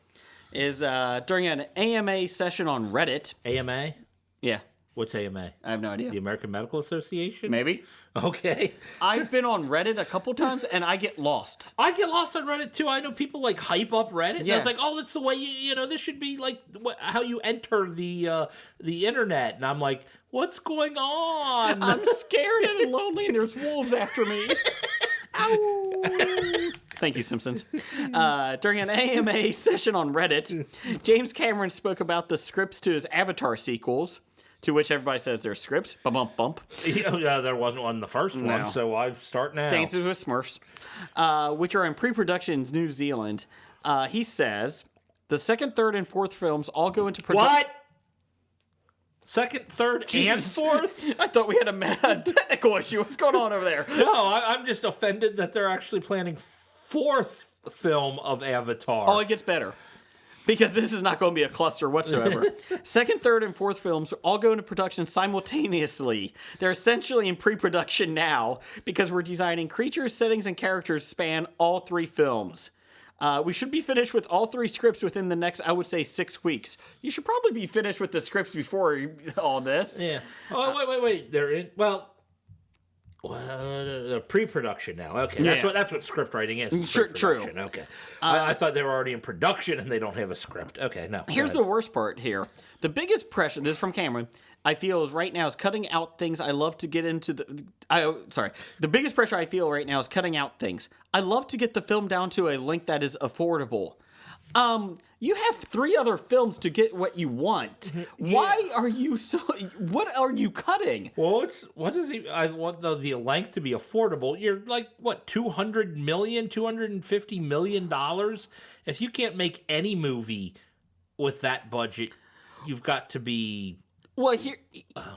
is during an AMA session on Reddit. AMA? Yeah, What's AMA? I have no idea. The American Medical Association? Maybe. Okay. I've been on Reddit a couple times, and I get lost. I get lost on Reddit too. I know people like hype up Reddit. Yeah. And it's like, oh, that's the way you know. This should be like how you enter the internet. And I'm like, what's going on? I'm scared and lonely, and there's wolves after me. Ow. Thank you, Simpsons. During an AMA session on Reddit, James Cameron spoke about the scripts to his Avatar sequels, to which everybody says they're scripts. Bump, bump. Yeah, there wasn't one in the first one, so I start now. Dances with Smurfs, which are in pre-production in New Zealand. He says the second, third, and fourth films all go into production. What? Second, third, and fourth? I thought we had a technical issue. What's going on over there? No, I'm just offended that they're actually planning fourth film of Avatar. Oh, it gets better. Because this is not going to be a cluster whatsoever. Second, third, and fourth films all go into production simultaneously. They're essentially in pre-production now because we're designing creatures, settings, and characters span all three films. We should be finished with all three scripts within the next, I would say, 6 weeks. You should probably be finished with the scripts before all this. Yeah. Oh, wait. They're in. Well, they're pre-production now. Okay, that's what script writing is. True. Okay, I thought they were already in production and they don't have a script. Okay, no. Here's the worst part here. The biggest pressure, this is from Cameron, I feel is right now is cutting out things I love to get into the biggest pressure I feel right now is cutting out things. I love to get the film down to a length that is affordable. You have 3 other films to get what you want. Yeah. Why are you what are you cutting? Well, I want the length to be affordable. You're like, what, $250 million? If you can't make any movie with that budget, you've got to be... Well,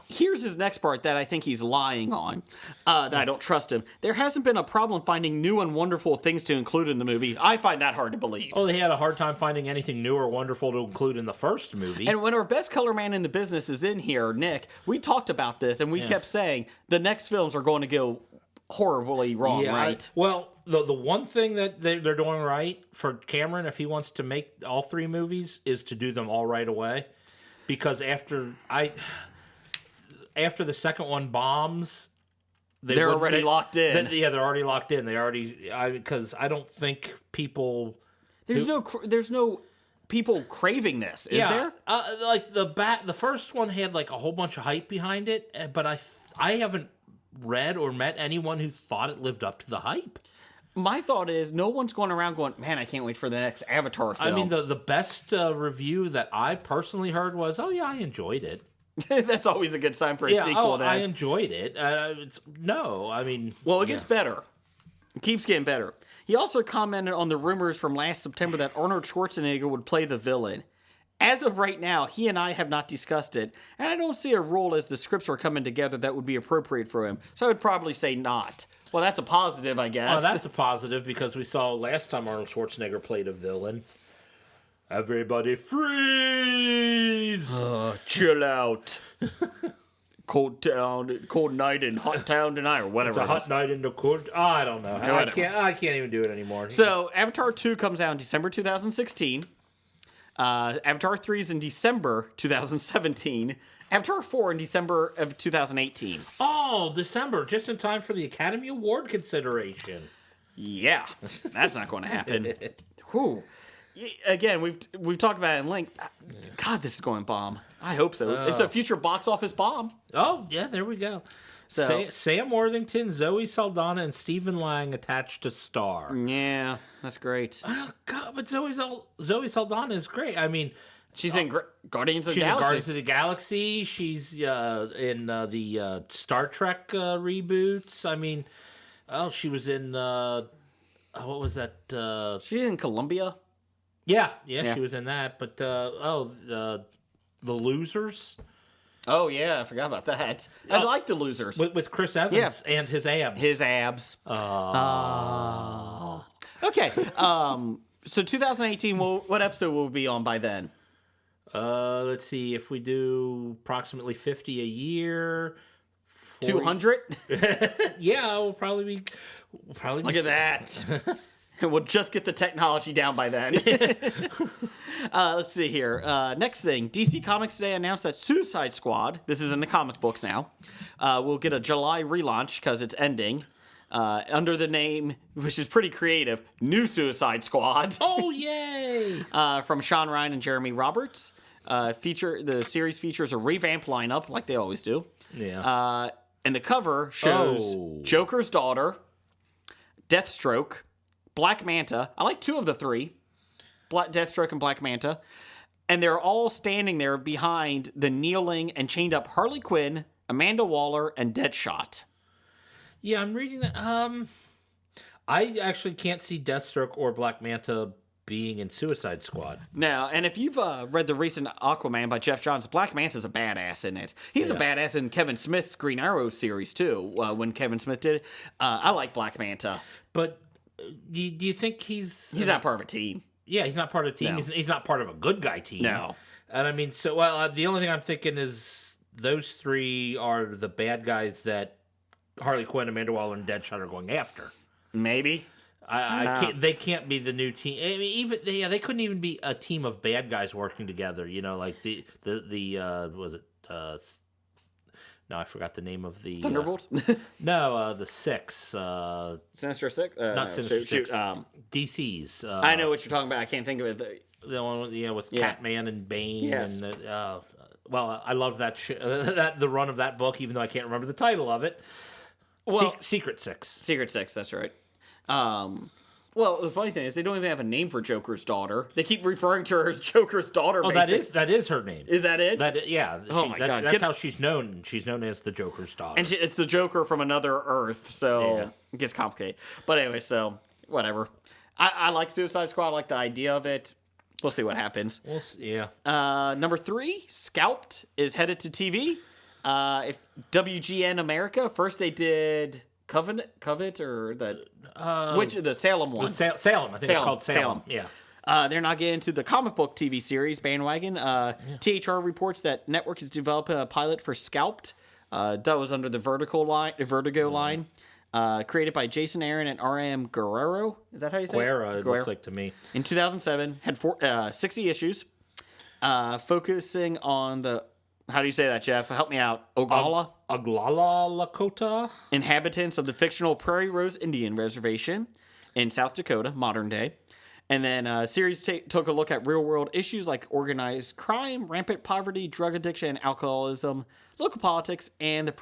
here's his next part that I think he's lying on, that I don't trust him. There hasn't been a problem finding new and wonderful things to include in the movie. I find that hard to believe. Oh, they had a hard time finding anything new or wonderful to include in the first movie. And when our best color man in the business is in here, Nick, we talked about this, and we kept saying the next films are going to go horribly wrong, right? Well, the one thing that they're doing right for Cameron, if he wants to make all 3 movies, is to do them all right away. Because after the second one bombs, they're already locked in. They're already locked in. Because I don't think people. There's no people craving this, is there? Like the first one had like a whole bunch of hype behind it, but I haven't read or met anyone who thought it lived up to the hype. My thought is no one's going around going, man, I can't wait for the next Avatar film. I mean, the best review that I personally heard was, oh, yeah, I enjoyed it. That's always a good sign for a sequel. I enjoyed it. Well, it gets better. It keeps getting better. He also commented on the rumors from last September that Arnold Schwarzenegger would play the villain. As of right now, he and I have not discussed it, and I don't see a role as the scripts are coming together that would be appropriate for him. So I would probably say not. Well, that's a positive, I guess. Oh, that's a positive because we saw last time Arnold Schwarzenegger played a villain. Everybody freeze! Chill out. Cold night in hot town tonight, or whatever. It's a hot night in the cold. I don't know. I can't even do it anymore. So Avatar 2 comes out in December 2016. Avatar 3 is in December 2017. Avatar 4 in December of 2018. Oh, December, just in time for the Academy Award consideration. Yeah, that's not going to happen. Whew. Again, we've talked about it in length. God, this is going bomb. I hope so. It's a future box office bomb. Oh, yeah, there we go. So, Sam Worthington, Zoe Saldana, and Stephen Lang attached to star. Yeah, that's great. Oh, God, but Zoe Saldana is great. I mean... She's in Guardians of the Galaxy. She's in Guardians of the Galaxy. She's in the Star Trek reboots. I mean, she was in... what was that? She's in Columbia? Yeah, she was in that. But, The Losers... Oh, yeah, I forgot about that. I like The Losers. With Chris Evans and his abs. His abs. Okay, so 2018, what episode will we be on by then? Let's see. If we do approximately 50 a year, 200. Yeah, we'll probably be. Look at that. We'll just get the technology down by then. Let's see here. Next thing, DC Comics today announced that Suicide Squad, this is in the comic books now, will get a July relaunch because it's ending. Under the name, which is pretty creative, New Suicide Squad. Oh, yay! From Sean Ryan and Jeremy Roberts. The series features a revamped lineup, like they always do. Yeah. And the cover shows Joker's daughter, Deathstroke, Black Manta. I like two of the three, Deathstroke and Black Manta. And they're all standing there behind the kneeling and chained up Harley Quinn, Amanda Waller, and Deadshot. Yeah, I'm reading that. I actually can't see Deathstroke or Black Manta being in Suicide Squad. Now, and if you've read the recent Aquaman by Jeff Johns, Black Manta's a badass in it. He's a badass in Kevin Smith's Green Arrow series, too, when Kevin Smith did it. I like Black Manta. But do you think he's not part of a team. Yeah, he's not part of a team. No. He's not part of a good guy team. No. And I mean, the only thing I'm thinking is those three are the bad guys that Harley Quinn, Amanda Waller, and Deadshot are going after. Maybe. I can't. They can't be the new team. I mean, they couldn't even be a team of bad guys working together. You know, like the was it? No, I forgot the name of the Thunderbolt. The Six. Sinister Six. Not Sinister Six. Shoot, DC's. I know what you're talking about. I can't think of it. The one with Catman and Bane. Yes. And well, I love that the run of that book, even though I can't remember the title of it. Well, Secret Six. Secret Six. That's right. Well, the funny thing is they don't even have a name for Joker's daughter. They keep referring to her as Joker's daughter. Oh, that is her name. Is that it? God, that's how she's known. She's known as the Joker's daughter. And it's the Joker from another Earth, so it gets complicated. But anyway, so whatever. I like Suicide Squad. I like the idea of it. We'll see what happens. Number 3, Scalped is headed to TV. If WGN America, first they did Covet or the Salem one? Salem, I think it's called Salem. Yeah. They're not getting into the comic book TV series bandwagon. THR reports that network is developing a pilot for Scalped. That was under the Vertigo line. Created by Jason Aaron and R.M. Guerrero. Is that how you say it? It looks like to me. In 2007, had 60 issues, focusing on the, how do you say that, Jeff? Help me out. Oglala Lakota? Inhabitants of the fictional Prairie Rose Indian Reservation in South Dakota, modern day. And then series took a look at real-world issues like organized crime, rampant poverty, drug addiction, and alcoholism, local politics, and the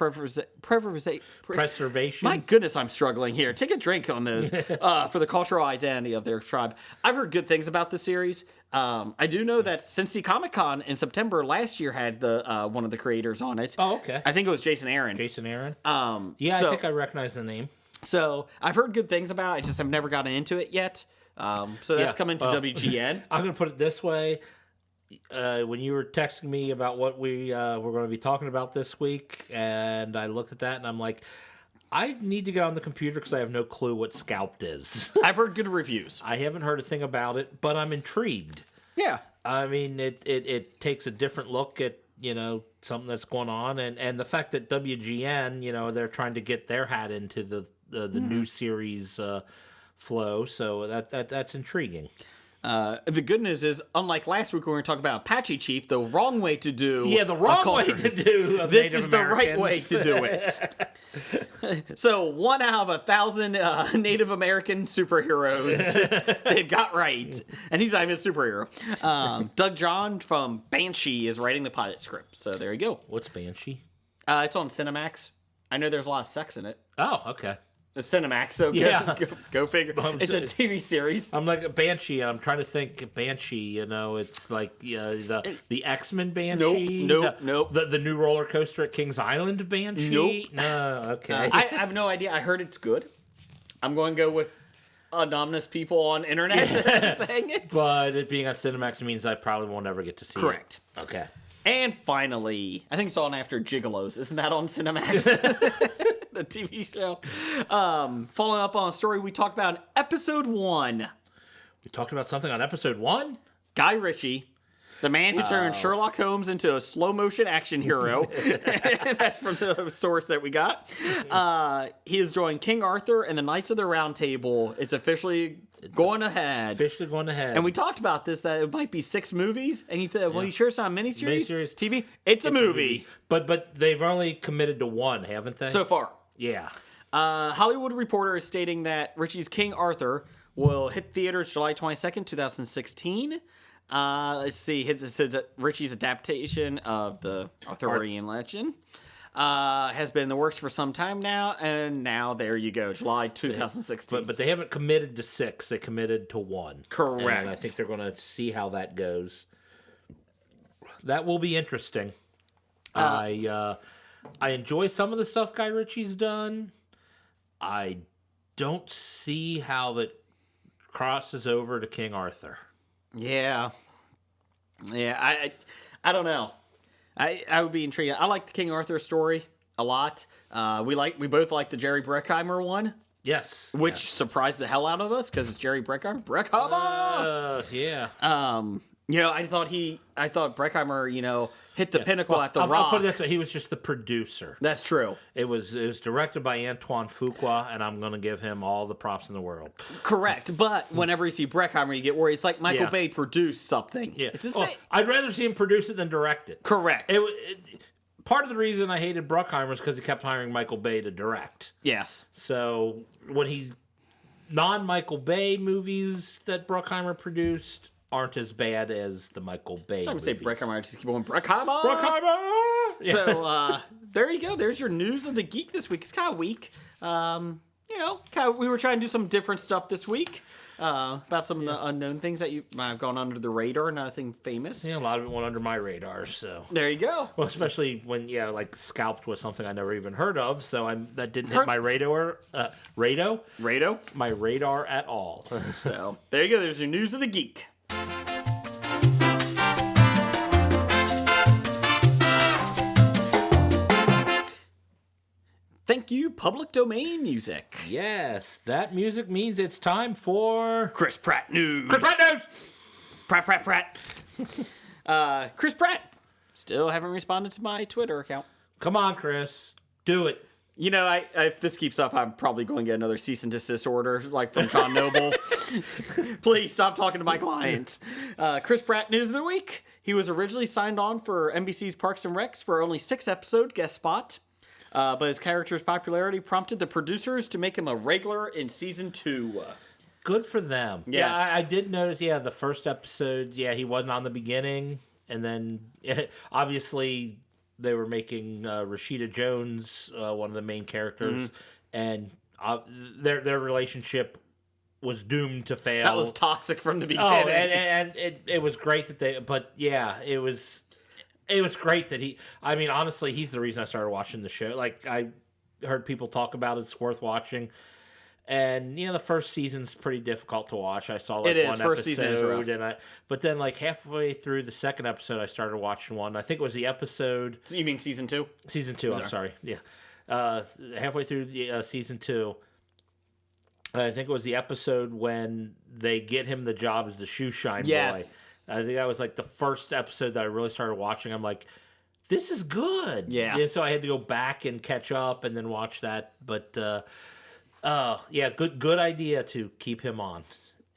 preservation. My goodness, I'm struggling here. Take a drink on those for the cultural identity of their tribe. I've heard good things about the series. I do know that Cincy Comic-Con in September last year had the one of the creators on it. Oh, okay. I think it was Jason Aaron. I think I recognize the name. So I've heard good things about it. I just have never gotten into it yet. So that's coming to WGN. I'm going to put it this way. When you were texting me about what we were going to be talking about this week, and I looked at that, and I'm like, I need to get on the computer because I have no clue what Scalped is. I've heard good reviews. I haven't heard a thing about it, but I'm intrigued. Yeah. I mean, it takes a different look at, something that's going on, and the fact that WGN, they're trying to get their hat into the new series flow, so that's intriguing. The good news is, unlike last week when we were talking about Apache Chief, the wrong way to do the wrong way to do this is the right way to do it. So 1 out of 1,000 Native American superheroes they've got right, and he's not even a superhero. Doug John from Banshee is writing the pilot script, so there you go. What's Banshee? It's on Cinemax. I know there's a lot of sex in it. Oh, okay. It's Cinemax, so go figure. It's a TV series. I'm like Banshee. I'm trying to think Banshee. It's like the X-Men Banshee. Nope. The new roller coaster at Kings Island Banshee. Nope. No. Okay. I have no idea. I heard it's good. I'm going to go with anonymous people on internet saying it. But it being on Cinemax means I probably won't ever get to see it. Correct. Okay. And finally, I think it's on after Gigolos. Isn't that on Cinemax? The TV show. Following up on a story we talked about in episode 1. We talked about something on episode 1? Guy Ritchie The man who turned Sherlock Holmes into a slow-motion action hero. That's from the source that we got. He has joined King Arthur and the Knights of the Round Table. It's officially going ahead. Officially going ahead. And we talked about this, that it might be 6 movies. And you thought, well, you sure it's not a miniseries? Miniseries. TV? It's a movie. But they've only committed to one, haven't they? So far. Yeah. Hollywood Reporter is stating that Ritchie's King Arthur will hit theaters July 22nd, 2016. Let's see. It says that Ritchie's adaptation of the Arthurian legend has been in the works for some time now, and now there you go, July 2016. But they haven't committed to 6. They committed to 1. Correct. And I think they're going to see how that goes. That will be interesting. I enjoy some of the stuff Guy Ritchie's done. I don't see how that crosses over to King Arthur. Yeah. I don't know. I would be intrigued. I like the King Arthur story a lot. We both like the Jerry Bruckheimer one. Yes. Which surprised the hell out of us because it's Jerry Bruckheimer. Bruckheimer. Yeah. I thought Bruckheimer, hit the pinnacle at The Rock. I'll put it this way: he was just the producer. That's true. It was directed by Antoine Fuqua, and I'm going to give him all the props in the world. Correct, but whenever you see Bruckheimer, you get worried. It's like Michael Yeah. Bay produced something. Yeah. It's the same. I'd rather see him produce it than direct it. Correct. Part of the reason I hated Bruckheimer is because he kept hiring Michael Bay to direct. Yes. So when non-Michael Bay movies that Bruckheimer produced aren't as bad as the Michael Bay I'm going movies. to say Bruckheimer. I just keep going, Bruckheimer! Bruckheimer! Yeah. So, there you go. There's your news of the geek this week. It's kind of weak. We were trying to do some different stuff this week about some of the unknown things that you might have gone under the radar, nothing famous. Yeah, a lot of it went under my radar, so. There you go. Well, especially when, like Scalped was something I never even heard of, so that didn't hit my radar. Rado? My radar at all. So, there you go. There's your news of the geek. Thank you, public domain music. Yes, that music means it's time for... Chris Pratt news. Chris Pratt news! Pratt. Chris Pratt. Still haven't responded to my Twitter account. Come on, Chris. Do it. If this keeps up, I'm probably going to get another cease and desist order, like from John Noble. Please stop talking to my clients. Chris Pratt news of the week. He was originally signed on for NBC's Parks and Recs for only 6-episode guest spot. But his character's popularity prompted the producers to make him a regular in season 2. Good for them. Yes. Yeah, I did notice, the first episode, he wasn't on the beginning. And then, obviously, they were making Rashida Jones one of the main characters. And their relationship was doomed to fail. That was toxic from the beginning. Oh, and it was great that they... But, it was... It was great that honestly, he's the reason I started watching the show. Like, I heard people talk about it. It's worth watching. And, the first season's pretty difficult to watch. I saw, one first season is rough. episode. But then, halfway through the second episode, I started watching one. I think it was the episode... You mean season 2? Season 2, I'm sorry. Yeah. Halfway through the season 2, I think it was the episode when they get him the job as the shoe shine boy. I think that was the first episode that I really started watching. I'm like, this is good. Yeah. So I had to go back and catch up and then watch that. But, good idea to keep him on.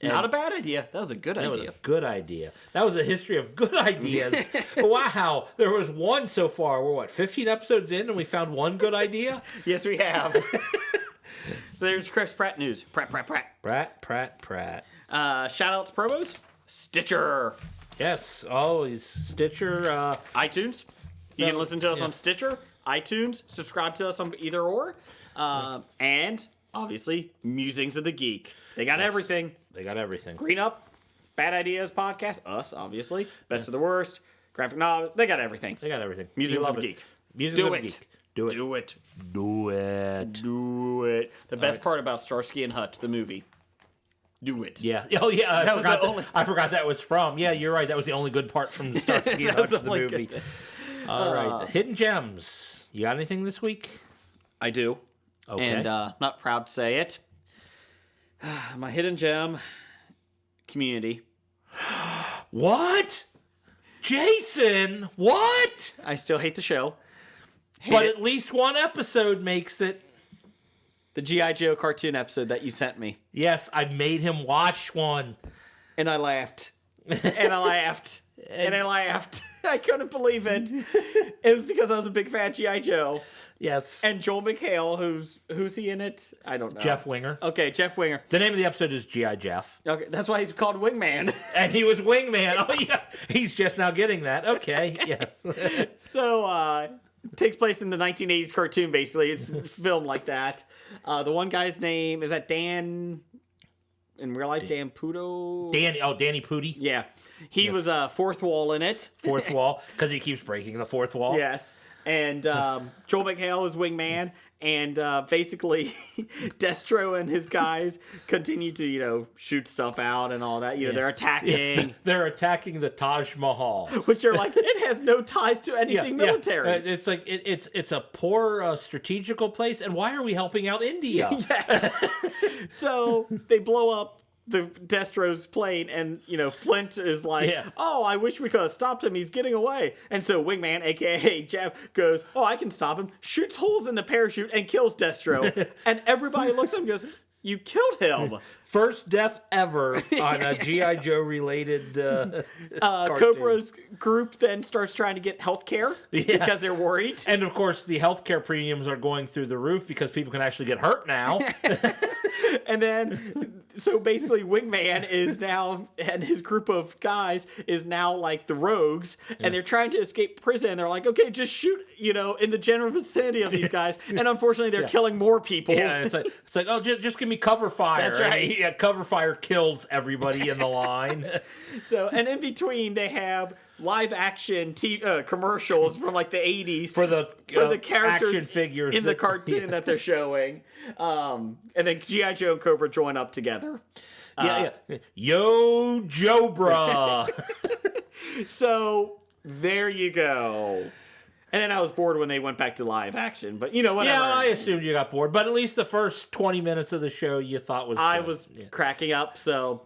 And not a bad idea. That was a good idea. That was a good idea. That was a history of good ideas. Wow. There was one so far. We're, 15 episodes in and we found one good idea? Yes, we have. So there's Chris Pratt news. Pratt. Pratt. Shout out to promos. Stitcher. Yes. Oh, he's Stitcher. iTunes. You can listen to us on Stitcher, iTunes, subscribe to us on either or. And, obviously, Musings of the Geek. They got everything. They got everything. Green Up, Bad Ideas Podcast, us, obviously. Best of the Worst, Graphic Novel. They got everything. Musings of the Geek. Do it. Do it. The best part about Starsky and Hutch, the movie. Do it. Yeah. Oh, yeah. I forgot that was from. Yeah, you're right. That was the only good part from the Starsky and Hutch, the movie. All right. Hidden Gems. You got anything this week? I do. Okay. And not proud to say it. My hidden gem, Community. What? Jason, what? I still hate the show. But at least one episode makes it. The G.I. Joe cartoon episode that you sent me. Yes, I made him watch one. And I laughed. And I laughed. And I laughed. I couldn't believe it. It was because I was a big fan of G.I. Joe. Yes. And Joel McHale, who's he in it? I don't know. Jeff Winger. Okay, Jeff Winger. The name of the episode is G.I. Jeff. Okay, that's why he's called Wingman. And he was Wingman. Oh, yeah. He's just now getting that. Okay, yeah. So, it takes place in the 1980s cartoon, basically. It's filmed like that. The one guy's name, is that Dan... In real life, Dan Puto? Danny Pooty. Yeah. He was Fourth Wall in it. Fourth wall, because he keeps breaking the fourth wall. Yes. And Joel McHale is Wingman. And basically, Destro and his guys continue to, shoot stuff out and all that. They're attacking. Yeah. They're attacking the Taj Mahal. Which are like, it has no ties to anything military. Yeah. It's like, it's a poor strategical place. And why are we helping out India? Yes. So they blow up the Destro's plane, and Flint is like, "Oh, I wish we could have stopped him. He's getting away." And so Wingman, aka Jeff, goes, "Oh, I can stop him." Shoots holes in the parachute and kills Destro. And everybody looks at him and goes, "You killed him." First death ever on a G.I. Joe related Cobra's group then starts trying to get health care because they're worried. And of course, the healthcare premiums are going through the roof because people can actually get hurt now. And then, so basically, Wingman is now, and his group of guys is now like the rogues, and they're trying to escape prison. And they're like, okay, just shoot, in the general vicinity of these guys. And unfortunately, they're killing more people. Yeah, it's like, oh, just give me cover fire. That's right. And cover fire kills everybody in the line. So, and in between, they have live action commercials from like the 80s for the characters action figures in the cartoon that they're showing. And then G.I. Joe and Cobra join up together. Yo, Jobra. So there you go. And then I was bored when they went back to live action, but whatever. Yeah, I assumed you got bored, but at least the first 20 minutes of the show you thought was I good. was cracking up, so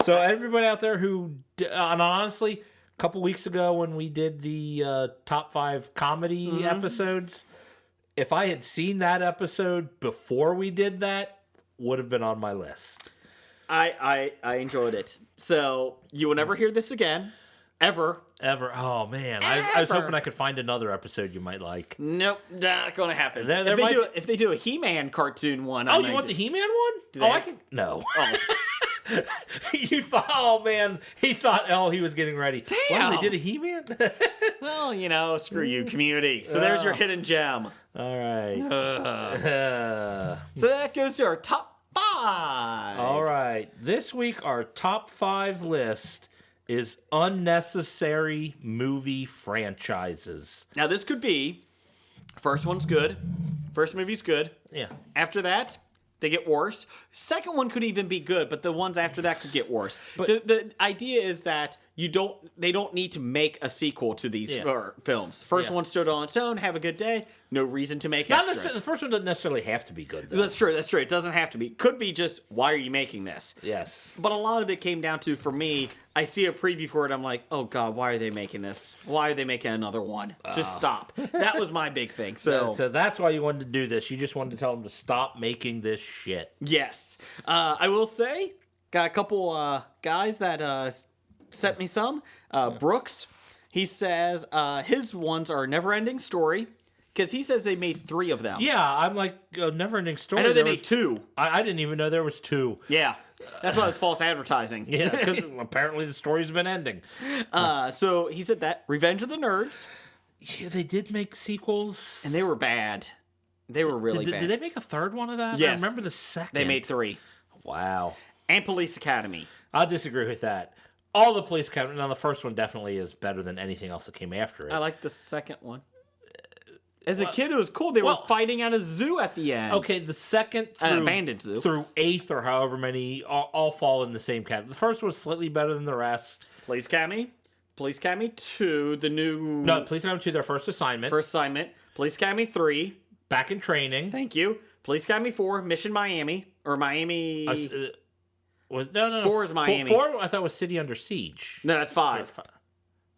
everybody out there who, and honestly, a couple weeks ago when we did the top 5 comedy episodes, if I had seen that episode before we did that, would have been on my list. I enjoyed it. So you will never hear this again. Ever. Oh, man. I was hoping I could find another episode you might like. Nope, not going to happen. If they do a He-Man cartoon one. Oh, you want the He-Man one? I can. No. Oh. You thought, oh, man. He thought, he was getting ready. Damn. Wow, they did a He-Man? Well, screw you, community. So there's your hidden gem. All right. So that goes to our top 5. All right. This week, our top 5 list is unnecessary movie franchises. Now, this could be, first one's good. First movie's good. Yeah. After that, they get worse. Second one could even be good, but the ones after that could get worse. But the idea is that they don't need to make a sequel to these films. The first one stood on its own, have a good day, no reason to make extras. The first one doesn't necessarily have to be good, though. That's true. It doesn't have to be. Could be just, why are you making this? Yes. But a lot of it came down to, for me, I see a preview for it, I'm like, oh God, why are they making this? Why are they making another one? Just stop. That was my big thing. So that's why you wanted to do this. You just wanted to tell them to stop making this shit. Yes. I will say, got a couple guys that sent me some. Brooks, he says his ones are Never Ending Story, because he says they made 3 of them. Yeah, I'm like, Never Ending Story. I know they made 2. I didn't even know there was 2. Yeah. That's why it's false advertising. Yeah, because apparently the story's been ending. So he said that. Revenge of the Nerds. Yeah, they did make sequels. And they were bad. They were really bad. Did they make a third one of that? Yes. I remember the second. They made 3. Wow. And Police Academy. I'll disagree with that. All the Police Academy. Now, the first one definitely is better than anything else that came after it. I like the second one. As a kid, it was cool. They were fighting at a zoo at the end. Okay, the second an abandoned zoo through 8th or however many all fall in the same category. The first one was slightly better than the rest. Police Academy 2, the new... No, Police Academy 2, their first assignment. Police Academy 3. Back in Training. Thank you. Police Academy 4, Mission Miami. Or Miami... No. 4 is Miami. 4 I thought was City Under Siege. No, that's 5.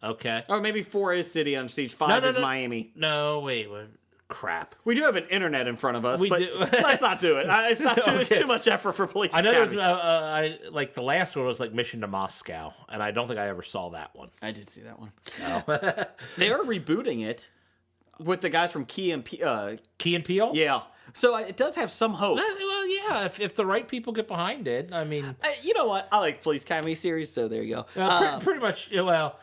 Okay. Or maybe 4 is City Under Siege, 5 is Miami. No, wait. Crap. We do have an internet in front of us, We but do. let's not do it. It's not too, it's too much effort for Police I know Academy. there's like the last one was like Mission to Moscow, and I don't think I ever saw that one. I did see that one. They are rebooting it with the guys from Key and Peele? Yeah. So it does have some hope. Well, yeah, if the right people get behind it, I mean... You know what? I like Police Academy series, so there you go. pretty much, well,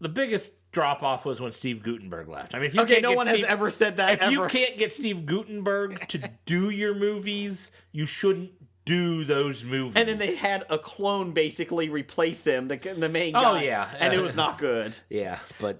the biggest drop-off was when Steve Guttenberg left. I mean, if you Okay, can't no get one Steve, has ever said that If you ever. can't get Steve Guttenberg to do your movies, you shouldn't do those movies. And then they had a clone basically replace him, the main guy. Oh, yeah. And it was not good. Yeah, but...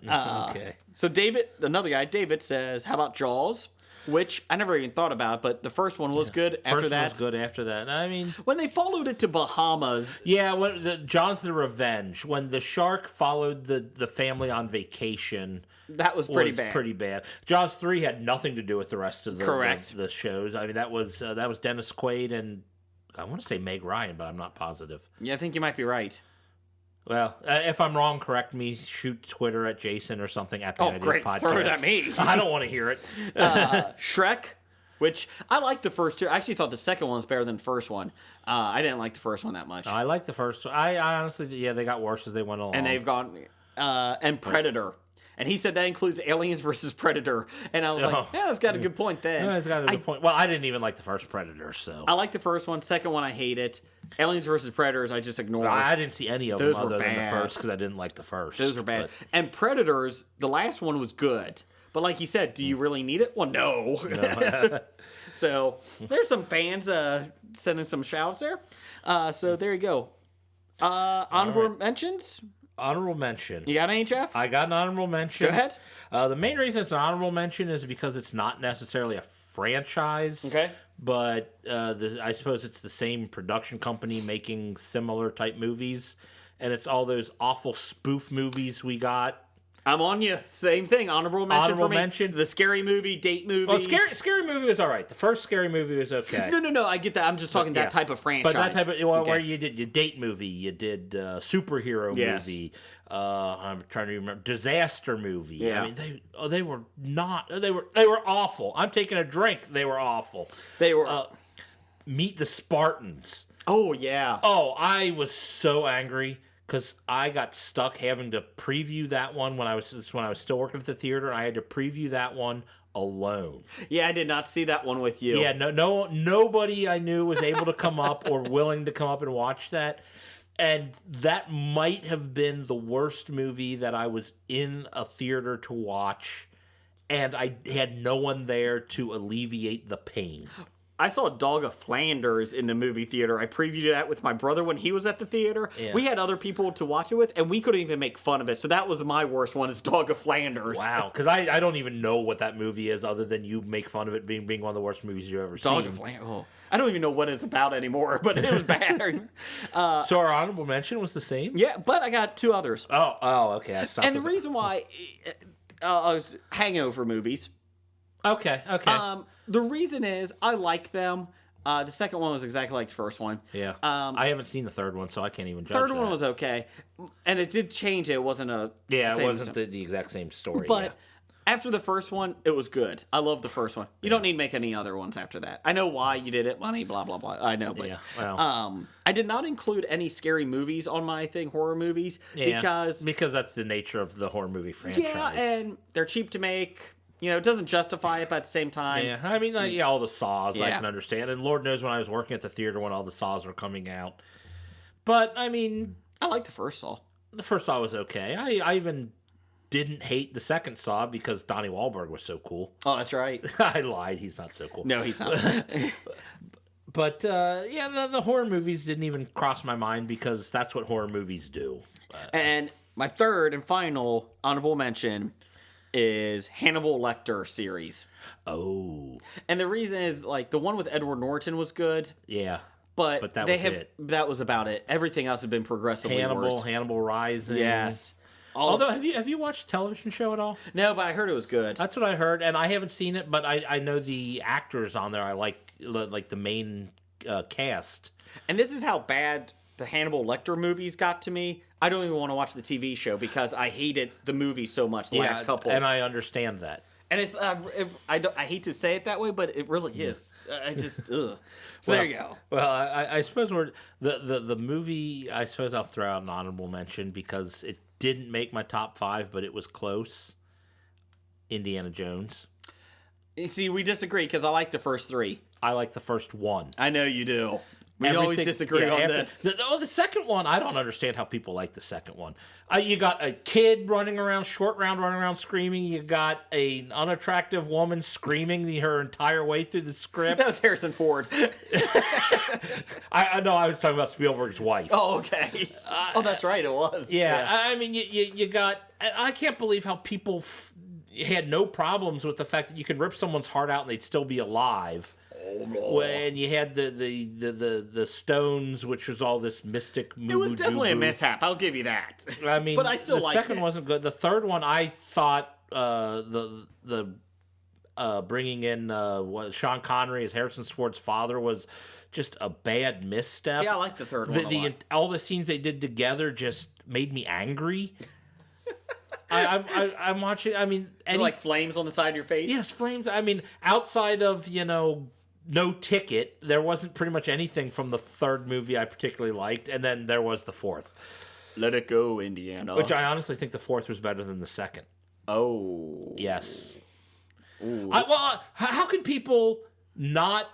okay. So David, another guy, David says, how about Jaws? Which I never even thought about, but the first one was good. After First that, one was good after that. I mean... when they followed it to Bahamas, Yeah, when Jaws the Revenge, when the shark followed the family on vacation... that was pretty bad. Pretty bad. Jaws 3 had nothing to do with the rest of Correct. the shows. I mean, that was Dennis Quaid and I want to say Meg Ryan, but I'm not positive. Yeah, I think you might be right. Well, if I'm wrong, correct me. Shoot Twitter at Jason or something at the Oh, Ideas great. Podcast. Throw it at me. I don't want to hear it. Shrek, which I liked the first two. I actually thought the second one was better than the first one. I didn't like the first one that much. I like the first one. I honestly, they got worse as they went along. And they've gone, and Predator. And he said that includes Aliens versus Predator. And I was like, yeah, that's got a good point then. Yeah, it's got a good point. Well, I didn't even like the first Predator, so. I like the first one. Second one, I hate it. Aliens versus Predators, I just ignored. I didn't see any of Those them were other than bad. the first because I didn't like the first. Those are bad. But- And Predators, the last one was good. But like you said, do you really need it? Well, no. So there's some fans sending some shouts there. So there you go. Honorable mentions? Honorable mention. You got any, Jeff? I got an honorable mention. Go ahead. The main reason it's an honorable mention is because it's not necessarily a franchise. Okay. But I suppose it's the same production company making similar type movies. And it's all those awful spoof movies we got. I'm on you. Same thing. Honorable mention Honorable for me. mention. The scary movie, date movies. Well, scary movie was all right. The first scary movie was okay. No. I get that. I'm just talking that type of franchise. But that type of Okay. where you did your date movie, you did superhero Yes. movie. I'm trying to remember disaster movie. Yeah. I mean they were not. They were awful. I'm taking a drink. They were awful. They were. Meet the Spartans. Oh yeah. Oh, I was so angry because I got stuck having to preview that one when I was still working at the theater. I had to preview that one alone. Yeah, I did not see that one with you. Yeah, nobody I knew was able to come up or willing to come up and watch that. And that might have been the worst movie that I was in a theater to watch, and I had no one there to alleviate the pain. I saw Dog of Flanders in the movie theater. I previewed that with my brother when he was at the theater. Yeah. We had other people to watch it with, and we couldn't even make fun of it. So that was my worst one, is Dog of Flanders. Wow, because I don't even know what that movie is other than you make fun of it being one of the worst movies you've ever Dog seen. of Flanders. Oh, I don't even know what it's about anymore, but it was bad. So our honorable mention was the same? Yeah, but I got two others. Oh, okay. I stopped And the with- reason why, hangover movies. Okay. The reason is I like them. The second one was exactly like the first one. Yeah. I haven't seen the third one, so I can't even judge Third that. one was okay, and it did change. It wasn't a Yeah, it same- wasn't the exact same story. But yeah. after the first one, it was good. I love the first one. You don't need to make any other ones after that. I know why you did it. Money, blah blah blah. I know, but Yeah, well. I did not include any scary movies on my thing, horror movies, Yeah, because that's the nature of the horror movie franchise. yeah, and they're cheap to make. You know, it doesn't justify it, but at the same time, Yeah, I mean, all the Saws I Yeah. can understand, and Lord knows when I was working at the theater when all the Saws were coming out. But I mean, I like the first Saw. the first Saw was okay. I even didn't hate the second Saw because Donnie Wahlberg was so cool. Oh, that's right. I lied; he's not so cool. No, he's not. But the horror movies didn't even cross my mind because that's what horror movies do. And my third and final honorable mention is Hannibal Lecter series. Oh, And the reason is, like, the one with Edward Norton was good, yeah. but that they was it. That was about it. Everything else had been progressively worse. Hannibal Rising. Yes. Although, have you watched a television show at all? No, but I heard it was good. That's what I heard, and I haven't seen it, but I know the actors on there. I like the main cast. And this is how bad the Hannibal Lecter movies got to me. I don't even want to watch the TV show because I hated the movie so much the last couple. And I understand that. And it's I hate to say it that way, but it really is. I just ugh. So there you go. Well, I suppose the movie. I suppose I'll throw out an honorable mention because it didn't make my top 5, but it was close. Indiana Jones. You see, we disagree because I like the first 3. I like the first one. I know you do. We always disagree on this. The second one, I don't understand how people like the second one. You got a kid running around, short round running around screaming. You got an unattractive woman screaming her entire way through the script. That was Harrison Ford. I know I was talking about Spielberg's wife. Oh, okay. Oh, that's right. It was. Yeah. I mean, you got... I can't believe how people had no problems with the fact that you can rip someone's heart out and they'd still be alive. When you had the stones, which was all this mystic. It was definitely a mishap. I'll give you that. I mean, but I still liked it. The second wasn't good. The third one, I thought the bringing in Sean Connery as Harrison Ford's father was just a bad misstep. See, I like the third one a lot. All the scenes they did together just made me angry. I'm watching. I mean, like flames on the side of your face. Yes, flames. I mean, outside of No Ticket, there wasn't pretty much anything from the third movie I particularly liked, and then there was the fourth. Let it go, Indiana. Which I honestly think the fourth was better than the second. Oh. Yes. How can people not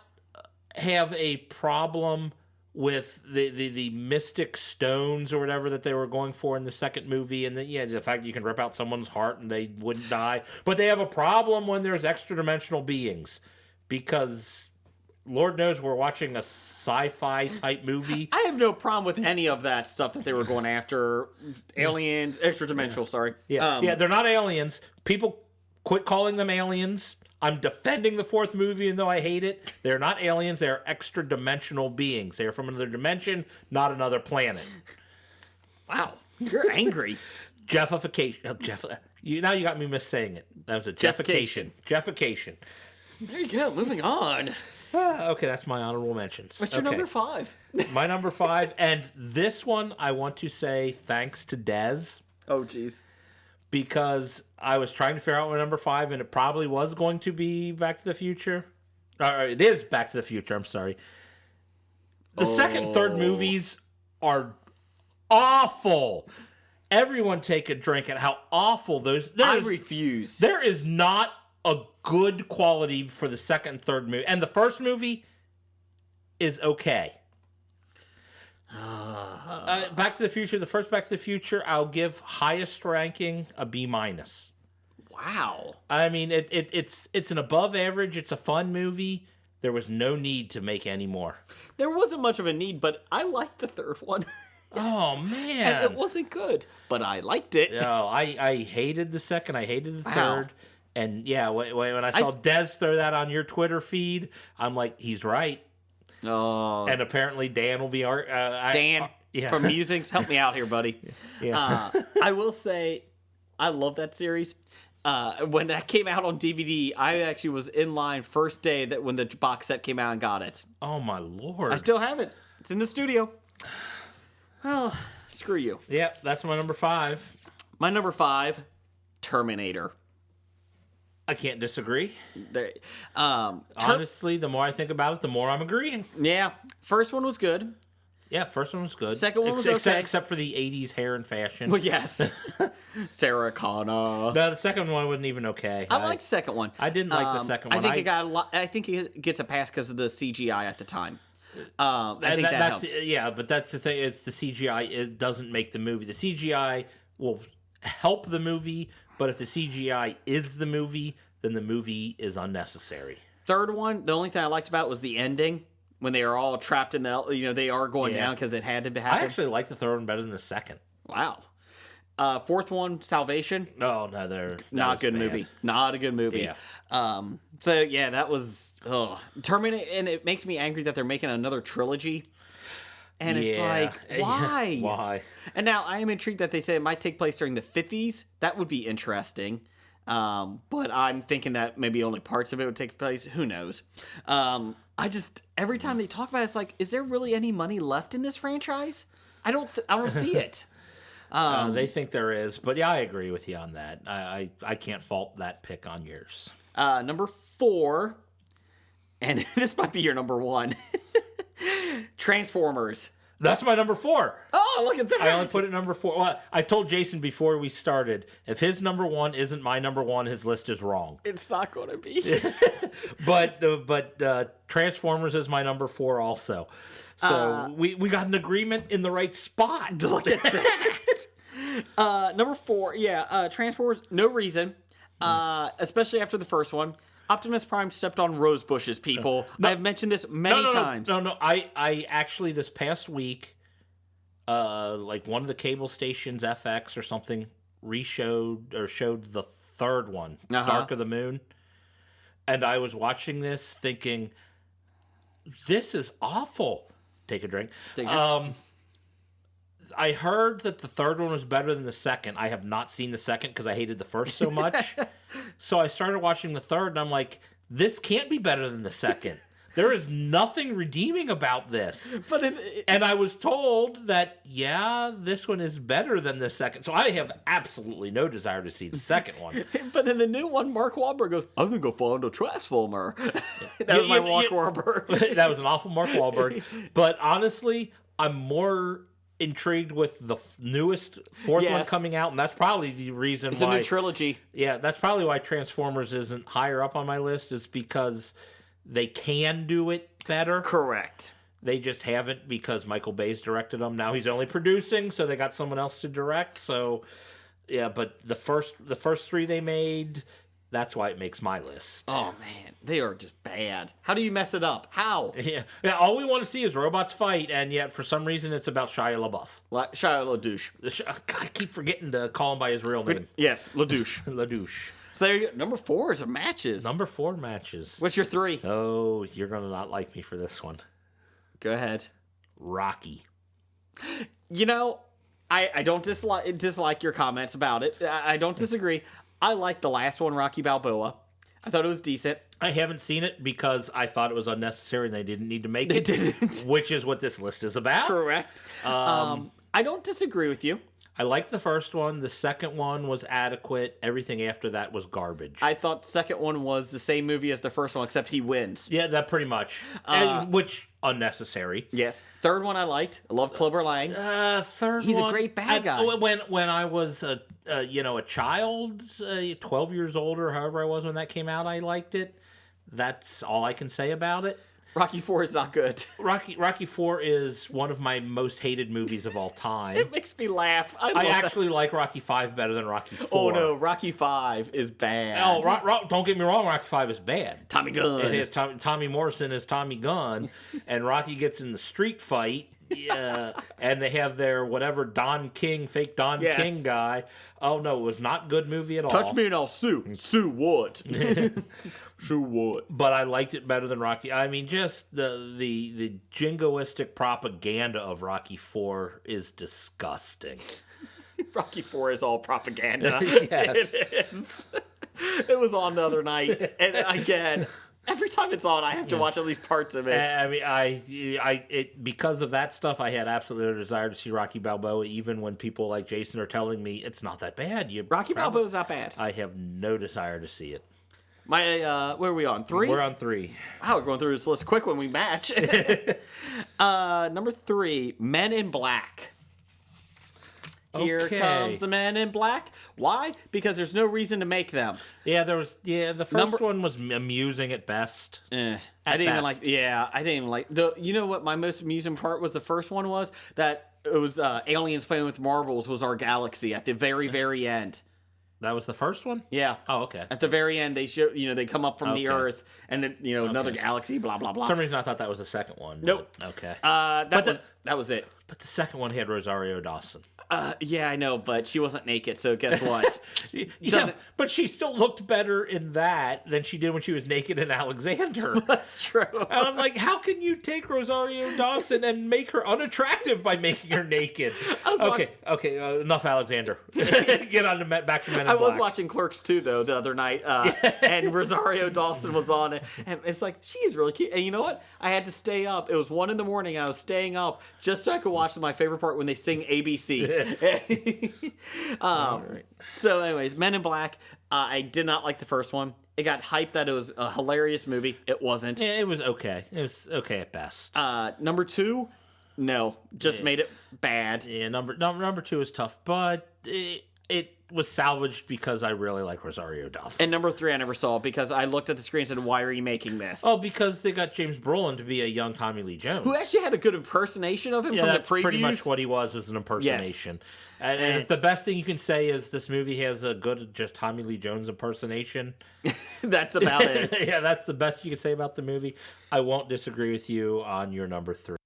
have a problem with the mystic stones or whatever that they were going for in the second movie, and the fact that you can rip out someone's heart and they wouldn't die, but they have a problem when there's extra-dimensional beings, because Lord knows we're watching a sci-fi type movie. I have no problem with any of that stuff that they were going after. Aliens, extra-dimensional, sorry. Yeah, they're not aliens. People quit calling them aliens. I'm defending the fourth movie, even though I hate it. They're not aliens. They're extra-dimensional beings. They're from another dimension, not another planet. Wow. You're angry. Jeffification. Now you got me missaying it. That was a Jeffication. Jeffication. There you go. Moving on. Okay, that's my honorable mentions. What's your number 5? My number 5, and this one I want to say thanks to Dez. Oh, jeez. Because I was trying to figure out my number 5, and it probably was going to be Back to the Future. Or it is Back to the Future, I'm sorry. The second and third movies are awful. Everyone take a drink at how awful those... I refuse. There is not a good quality for the second and third movie. And the first movie is okay. Back to the Future, the first Back to the Future, I'll give highest ranking a B-. Wow. I mean, it's an above average. It's a fun movie. There was no need to make any more. There wasn't much of a need, but I liked the third one. Oh, man. And it wasn't good, but I liked it. No, I hated the second. I hated the third. And yeah, when I saw Dez throw that on your Twitter feed, I'm like, he's right. Oh. And apparently Dan will be Dan from Musings, help me out here, buddy. Yeah. I will say, I love that series. When that came out on DVD, I actually was in line first day that when the box set came out and got it. Oh my Lord! I still have it. It's in the studio. Well, screw you. Yep, that's my number 5. My number 5, Terminator. I can't disagree. Honestly, the more I think about it, the more I'm agreeing. Yeah. First one was good. Yeah, first one was good. Second one was okay. Except for the 80s hair and fashion. Well, yes. Sarah Connor. No, the second one wasn't even okay. I liked the second one. I didn't like the second one. I think it got a lot. I think it gets a pass because of the CGI at the time. I think that helped. Yeah, but that's the thing. It's the CGI. It doesn't make the movie. The CGI will help the movie, but if the CGI is the movie, then the movie is unnecessary. Third one, the only thing I liked about was the ending when they are all trapped in the. They are going down because it had to happen. I actually like the third one better than the second. Wow. Fourth one, Salvation. Oh no, they're not a good movie. Not a good movie. Yeah. So yeah, that was Terminator, and it makes me angry that they're making another trilogy. And it's like, why? Why? And now I am intrigued that they say it might take place during the 50s. That would be interesting. But I'm thinking that maybe only parts of it would take place. Who knows? Every time they talk about it, it's like, is there really any money left in this franchise? I don't see it. They think there is, but yeah, I agree with you on that. I can't fault that pick on yours. Number 4, and this might be your number 1. Transformers. That's my number 4. Oh, look at that! I only put it number 4. Well, I told Jason before we started, if his number 1 isn't my number 1, his list is wrong. It's not going to be. But Transformers is my number 4 also. So we got an agreement in the right spot. Look at that. Number 4, Transformers, no reason. Especially after the first one. Optimus Prime stepped on rose bushes, people. I've mentioned this many times. No. I actually, this past week, like one of the cable stations, FX or something, showed the third one, Dark of the Moon. And I was watching this thinking, this is awful. Take a drink. I heard that the third one was better than the second. I have not seen the second because I hated the first so much. So I started watching the third, and I'm like, this can't be better than the second. There is nothing redeeming about this. And I was told that, this one is better than the second. So I have absolutely no desire to see the second one. But in the new one, Mark Wahlberg goes, I think I'll find a Transformer. That was my Mark Wahlberg. That was an awful Mark Wahlberg. But honestly, I'm more intrigued with the newest fourth one coming out, and that's probably the reason it's why... It's a new trilogy. Yeah, that's probably why Transformers isn't higher up on my list, is because they can do it better. Correct. They just haven't because Michael Bay's directed them. Now he's only producing, so they got someone else to direct. So, yeah, but the first 3 they made... That's why it makes my list. Oh, man. They are just bad. How do you mess it up? How? Yeah, all we want to see is robots fight, and yet for some reason it's about Shia LaBeouf. Shia LaDouche. God, I keep forgetting to call him by his real name. Yes, LaDouche. LaDouche. So there you go. Number 4 is matches. Number 4 matches. What's your 3? Oh, you're going to not like me for this one. Go ahead. Rocky. You know, I don't dislike your comments about it. I don't disagree. I liked the last one, Rocky Balboa. I thought it was decent. I haven't seen it because I thought it was unnecessary and they didn't need to make it. They didn't. Which is what this list is about. Correct. I don't disagree with you. I liked the first one. The second one was adequate. Everything after that was garbage. I thought the second one was the same movie as the first one, except he wins. Yeah, that pretty much. Which, unnecessary. Yes. Third one I liked. I love Clubber Lang. He's a great bad guy. When I was a child, 12 years old or however I was when that came out, I liked it. That's all I can say about it. Rocky 4 is not good. Rocky 4 is one of my most hated movies of all time. It makes me laugh. I actually like Rocky 5 better than Rocky 4. Oh no, Rocky 5 is bad. Oh, don't get me wrong, Rocky 5 is bad. Tommy Gunn. It is. Tommy Morrison is Tommy Gunn, and Rocky gets in the street fight. Yeah, and they have their whatever fake Don King guy. Oh no, it was not a good movie at all. Touch me and I'll sue. Sue what? Sue what? But I liked it better than Rocky. I mean, just the jingoistic propaganda of Rocky 4 is disgusting. Rocky 4 is all propaganda. Yes. It is. It was on the other night, and again. Every time it's on, I have to watch at least parts of it. I mean, because of that stuff, I had absolutely no desire to see Rocky Balboa, even when people like Jason are telling me it's not that bad. Rocky Balboa's not bad. I have no desire to see it. Where are we on? 3? We're on 3. Wow, we're going through this list quick when we match. Number 3, Men in Black. Here comes the Men in Black. Why? Because there's no reason to make them. Yeah, the first one was amusing at best. I didn't even like. Yeah, I didn't even like. You know what my most amusing part was? The first one was that it was aliens playing with marbles was our galaxy at the very, very end. That was the first one? Yeah. Oh, okay. At the very end, they show they come up from the Earth and then, another galaxy. Blah blah blah. For some reason, I thought that was the second one. Nope. Okay. That was it. But the second one had Rosario Dawson. Yeah, I know, but she wasn't naked, so guess what? Yeah, but she still looked better in that than she did when she was naked in Alexander. That's true. And I'm like, how can you take Rosario Dawson and make her unattractive by making her naked? Okay, enough Alexander. Get on back to Men in Black. I was watching Clerks 2, though, the other night, and Rosario Dawson was on it, and it's like, she is really cute. And you know what? I had to stay up. It was 1 a.m. I was staying up just so I could watch watch my favorite part when they sing ABC. So anyways, Men in Black, I did not like the first one. It got hyped that it was a hilarious movie. It wasn't. Yeah, it was okay. It was okay at best. Number 2, no, just made it bad. Yeah, number 2 is tough, but it was salvaged because I really like Rosario Dawson. And number 3 I never saw because I looked at the screen and said, why are you making this? Oh, because they got James Brolin to be a young Tommy Lee Jones. Who actually had a good impersonation of him from the that's previews. pretty much what he was an impersonation. Yes. And if the best thing you can say is this movie has a good just Tommy Lee Jones impersonation. That's about it. Yeah, that's the best you can say about the movie. I won't disagree with you on your number 3.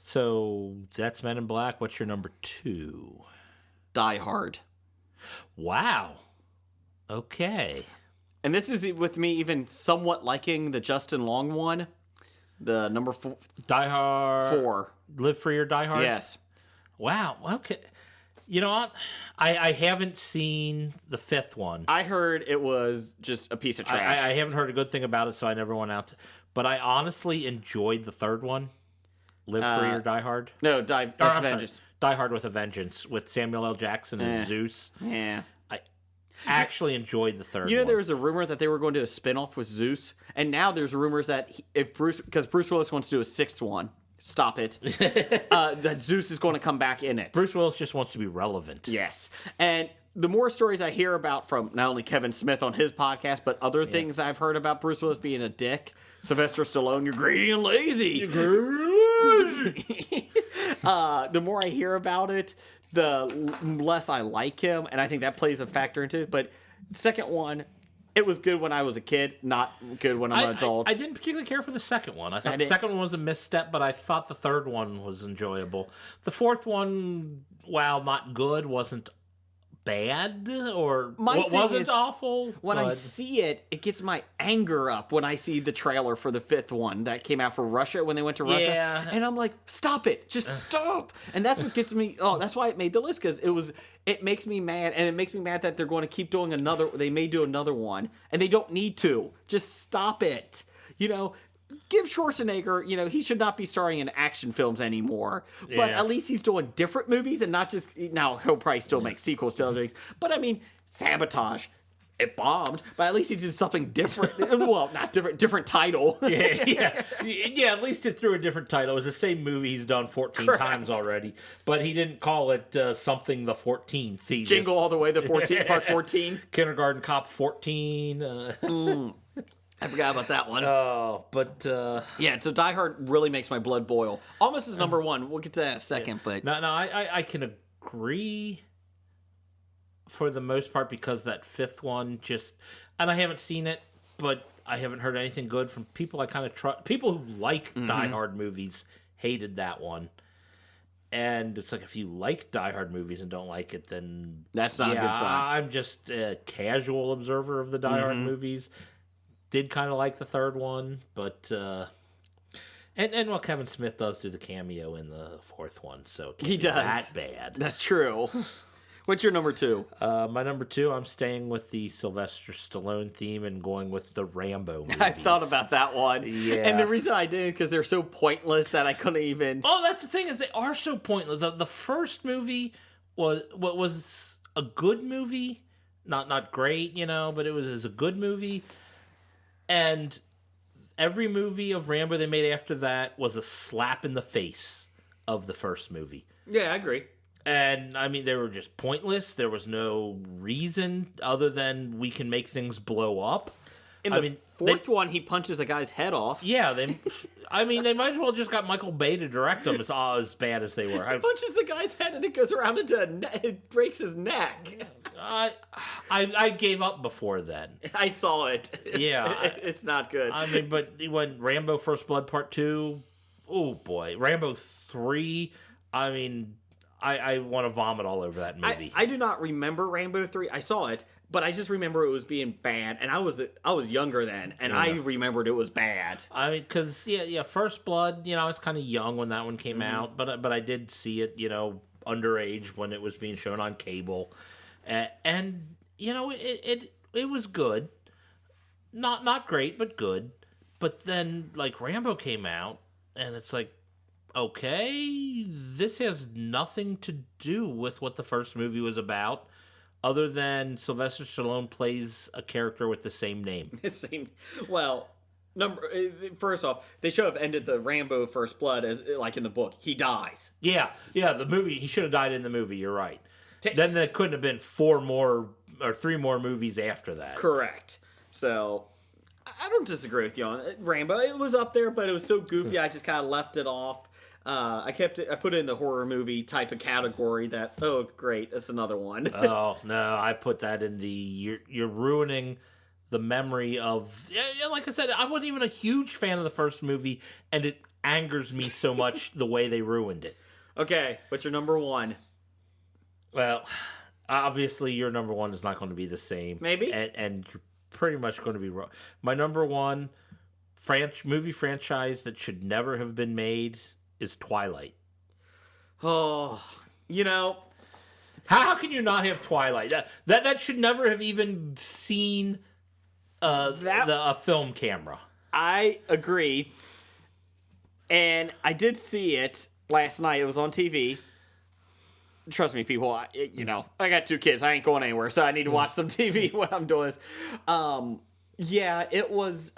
So that's Men in Black. What's your number 2? Die Hard. Wow. Okay. And this is with me even somewhat liking the Justin Long one. The number 4. Die Hard. 4. Live Free or Die Hard? Yes. Wow. Okay. You know what? I haven't seen the 5th one. I heard it was just a piece of trash. I haven't heard a good thing about it, so I never went out to... But I honestly enjoyed the 3rd one. Live Free or Die Hard? No, Die with a Vengeance. Die Hard with a Vengeance with Samuel L. Jackson and Zeus. Yeah. I actually enjoyed the 3rd one. You know, there was a rumor that they were going to do a spinoff with Zeus, and now there's rumors that because Bruce Willis wants to do a 6th one, stop it, that Zeus is going to come back in it. Bruce Willis just wants to be relevant. Yes. And the more stories I hear about from not only Kevin Smith on his podcast, but other things I've heard about Bruce Willis being a dick. Sylvester Stallone, you're greedy and lazy. The more I hear about it, the less I like him, and I think that plays a factor into it. But second one, it was good when I was a kid, not good when I'm an adult. I didn't particularly care for the second one. I thought the second one was a misstep, but I thought the 3rd one was enjoyable. The 4th one, while not good, wasn't bad or wasn't awful. When I see it, it gets my anger up when I see the trailer for the 5th one that came out for Russia when they went to Russia. Yeah. And I'm like, stop it. Just stop. And that's what gets me. Oh, that's why it made the list, because it makes me mad. And it makes me mad that they're going to keep doing they may do another one and they don't need to. Just stop it. Give Schwarzenegger, he should not be starring in action films anymore. But at least he's doing different movies and not just... Now, he'll probably still make sequels to other things. But, I mean, Sabotage. It bombed, but at least he did something different. Well, not different title. Yeah, at least it's through a different title. It was the same movie he's done 14 times already. But he didn't call it something the 14th. Jingle All the Way, the 14, part 14. Kindergarten Cop 14. I forgot about that one. Oh, but... yeah, so Die Hard really makes my blood boil. Almost is number 1. We'll get to that in a second, but... No, I can agree for the most part because that 5th one just... And I haven't seen it, but I haven't heard anything good from people I kind of trust. People who like Die Hard movies hated that one. And it's like, if you like Die Hard movies and don't like it, then... That's not a good sign. I'm just a casual observer of the Die Hard movies. Did kind of like the 3rd one, but and well, Kevin Smith does do the cameo in the 4th one, so it can't he be does that bad. That's true. What's your number 2? My number 2, I'm staying with the Sylvester Stallone theme and going with the Rambo movies. I thought about that one. Yeah. And the reason I did is because they're so pointless that I couldn't even... Oh, that's the thing, is they are so pointless. The first movie was a good movie. Not great, but it was a good movie. And every movie of Rambo they made after that was a slap in the face of the first movie. Yeah, I agree. And, I mean, they were just pointless. There was no reason other than we can make things blow up. In the fourth one, he punches a guy's head off. Yeah, they might as well just got Michael Bay to direct them as bad as they were. He punches the guy's head and it goes around it breaks his neck. I gave up before then. I saw it. Yeah. It's not good. I mean, but when Rambo First Blood Part 2, oh boy. Rambo 3, I mean, I want to vomit all over that movie. I do not remember Rambo 3. I saw it, but I just remember it was being bad, and I was younger then, and I remembered it was bad. I mean, because First Blood, I was kind of young when that one came out, but I did see it, underage when it was being shown on cable, and it was good, not great, but good. But then like Rambo came out, and it's like, okay, this has nothing to do with what the first movie was about. Other than Sylvester Stallone plays a character with the same name. First off, they should have ended the Rambo First Blood as like in the book. He dies. Yeah, the movie. He should have died in the movie. You're right. Then there couldn't have been 3 more movies after that. Correct. So I don't disagree with you on it. Rambo. It was up there, but it was so goofy. I just kind of left it off. I put it in the horror movie type of category that, oh, great, it's another one. Oh, no, I put that in the, you're ruining the memory of, like I said, I wasn't even a huge fan of the first movie, and it angers me so much the way they ruined it. Okay, what's your number one? Well, obviously your number one is not going to be the same. Maybe. And you're pretty much going to be wrong. My number one movie franchise that should never have been made is Twilight. Oh, how can you not have Twilight? That should never have even seen a film camera. I agree, and I did see it last night. It was on TV. Trust me, people. I got 2 kids. I ain't going anywhere, so I need to watch some TV when I'm doing this. It was.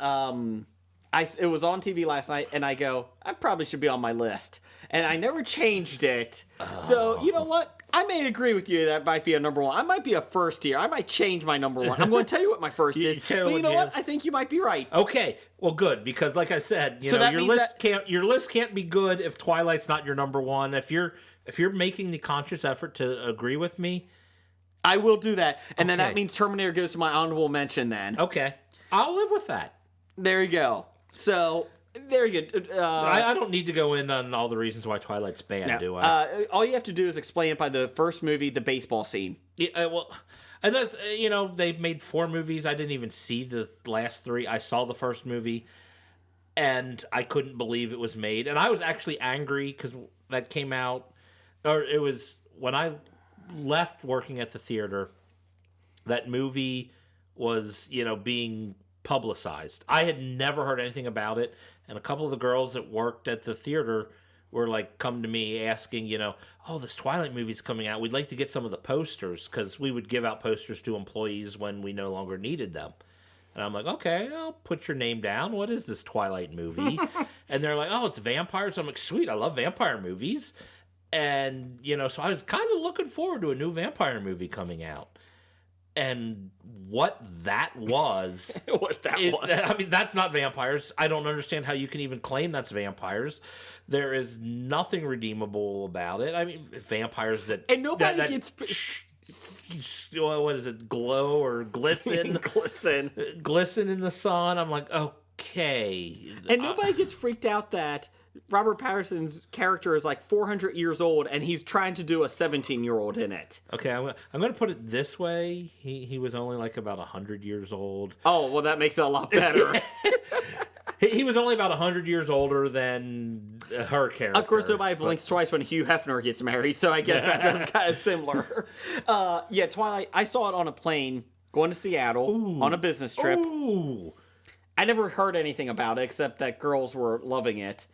It was on TV last night, and I go, I probably should be on my list. And I never changed it. Oh. So, you know what? I may agree with you that might be a number one. I might be a first here. I might change my number one. I'm going to tell you what my first is. But you know what? I think you might be right. Okay. Well, good. Because like I said, your list can't be good if Twilight's not your number one. If you're making the conscious effort to agree with me, I will do that. And then that means Terminator goes to my honorable mention then. Okay. I'll live with that. There you go. So, very good. I don't need to go in on all the reasons why Twilight's bad, do I? All you have to do is explain it by the first movie, the baseball scene. Yeah, and that's, they've made 4 movies. I didn't even see the last 3. I saw the first movie, and I couldn't believe it was made. And I was actually angry because that came out, or it was when I left working at the theater, that movie was, being publicized. I had never heard anything about it, and a couple of the girls that worked at the theater were like, come to me asking, oh, this Twilight movie's coming out. We'd like to get some of the posters, because we would give out posters to employees when we no longer needed them. And I'm like, okay, I'll put your name down. What is this Twilight movie? And they're like, oh, it's vampires. I'm like, sweet, I love vampire movies. And, so I was kind of looking forward to a new vampire movie coming out. And what that was... I mean, that's not vampires. I don't understand how you can even claim that's vampires. There is nothing redeemable about it. I mean, vampires that... And nobody gets... What is it? Glow or glisten? Glisten in the sun. I'm like, okay. And nobody gets freaked out that Robert Pattinson's character is like 400 years old and he's trying to do a 17-year-old in it. Okay, I'm going to put it this way. He was only like about 100 years old. Oh, well, that makes it a lot better. He was only about 100 years older than her character. Of course, nobody blinks twice when Hugh Hefner gets married, so I guess that's kind of similar. Twilight, I saw it on a plane going to Seattle on a business trip. Ooh. I never heard anything about it except that girls were loving it.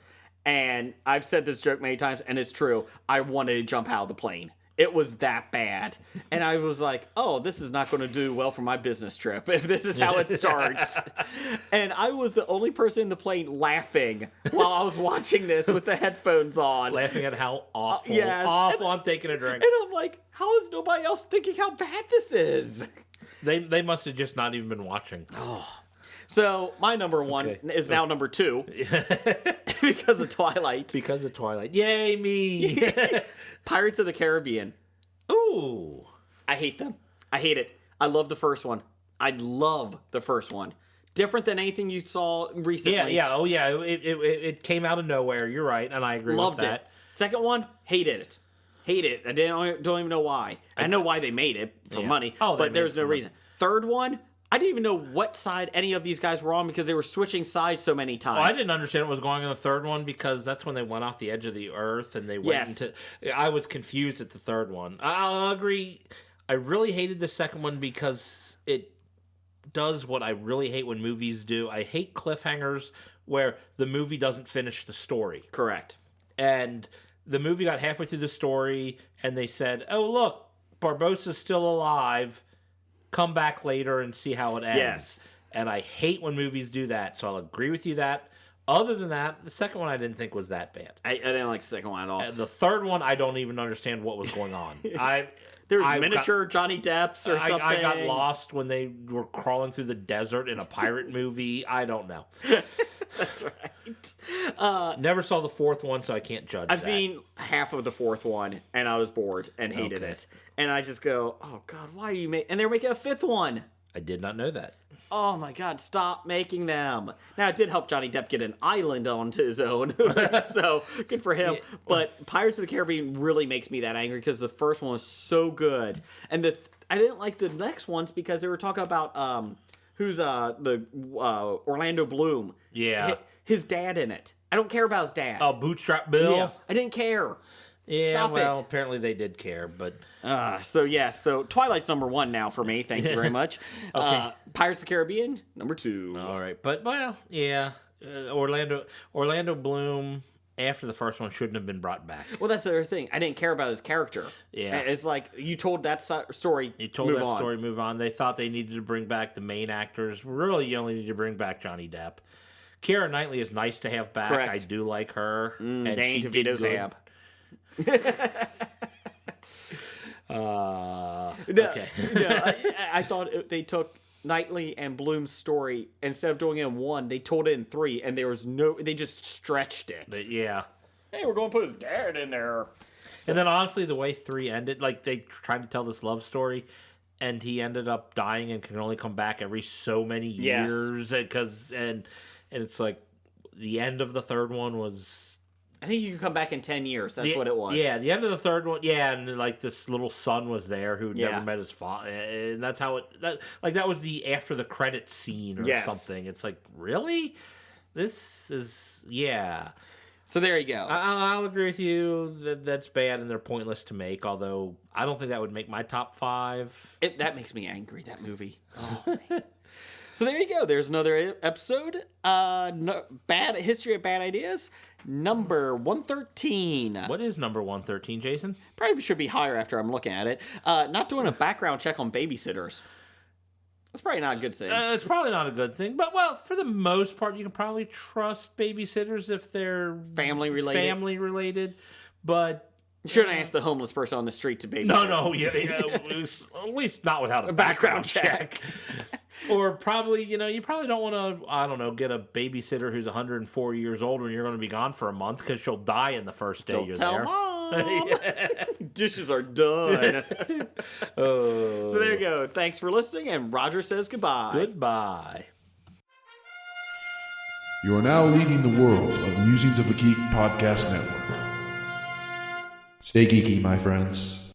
And I've said this joke many times, and it's true. I wanted to jump out of the plane. It was that bad. And I was like, oh, this is not going to do well for my business trip if this is how it starts. And I was the only person in the plane laughing while I was watching this with the headphones on. Laughing at how awful I'm taking a drink. And I'm like, how is nobody else thinking how bad this is? They must have just not even been watching. Oh. So my number one is now number 2 because of Twilight. Because of Twilight. Yay, me. Pirates of the Caribbean. Ooh. I hate them. I hate it. I love the first one. I love the first one. Different than anything you saw recently. Yeah. Oh, yeah. It came out of nowhere. You're right, and I agree Loved with that. it. Second one, hated it. Hate it. I don't even know why. I know why they made it for money, but there's no reason. Third one, I didn't even know what side any of these guys were on because they were switching sides so many times. Well, I didn't understand what was going on in the third one because that's when they went off the edge of the earth and they went into... I was confused at the third one. I'll agree. I really hated the second one because it does what I really hate when movies do. I hate cliffhangers where the movie doesn't finish the story. Correct. And the movie got halfway through the story and they said, oh, look, Barbossa's still alive. Come back later and see how it ends. Yes. And I hate when movies do that, so I'll agree with you that. Other than that, the second one I didn't think was that bad. I didn't like the second one at all. The third one, I don't even understand what was going on. There was miniature Johnny Depp's or something. I got lost when they were crawling through the desert in a pirate movie. I don't know. That's right. Never saw the fourth one, so I can't judge I've seen half of the fourth one, and I was bored and hated it. And I just go, oh, God, why are you making... And they're making a fifth one. I did not know that. Oh, my God, stop making them. Now, it did help Johnny Depp get an island onto his own, so good for him. Yeah. But Pirates of the Caribbean really makes me that angry because the first one was so good. And I didn't like the next ones because they were talking about... who's Orlando Bloom. Yeah. His dad in it. I don't care about his dad. Oh, Bootstrap Bill? Yeah, I didn't care. Yeah, Stop well, it. apparently they did care, but... So Twilight's number 1 now for me. Thank you very much. Okay. Pirates of the Caribbean, number 2. All right. But, well, yeah. Orlando Bloom... After the first one, shouldn't have been brought back. Well, that's the other thing. I didn't care about his character. Yeah. It's like, you told that story, move on. They thought they needed to bring back the main actors. Really, you only need to bring back Johnny Depp. Keira Knightley is nice to have back. Correct. I do like her. And Danny DeVito's ab. Okay. I thought they took Knightley and Bloom's story, instead of doing it in 1, they told it in 3, and they just stretched it. But yeah. Hey, we're going to put his dad in there. And then honestly, the way 3 ended, like they tried to tell this love story, and he ended up dying and can only come back every so many years. And it's like the end of the third one was... I think you can come back in 10 years. That's what it was. Yeah, the end of the third one. Yeah, and like this little son was there who never met his father, and that's how that was the after the credits scene or something. It's like, really, this is So there you go. I'll agree with you that that's bad and they're pointless to make. Although I don't think that would make my top 5. That makes me angry. That movie. Oh. So there you go. There's another episode. Bad History of Bad Ideas. Number 113. What is number 113, Jason? Probably should be higher after I'm looking at it. Not doing a background check on babysitters. That's probably not a good thing. It's probably not a good thing. But, well, for the most part, you can probably trust babysitters if they're family related. But... You shouldn't ask the homeless person on the street to babysit. No, at least not without a background check. Or probably, you probably don't want to, I don't know, get a babysitter who's 104 years old when you're going to be gone for a month because she'll die in the first day you're there. Mom. Dishes are done. So there you go. Thanks for listening, and Roger says goodbye. Goodbye. You are now leaving the world of Musings of a Geek podcast network. Stay geeky, my friends.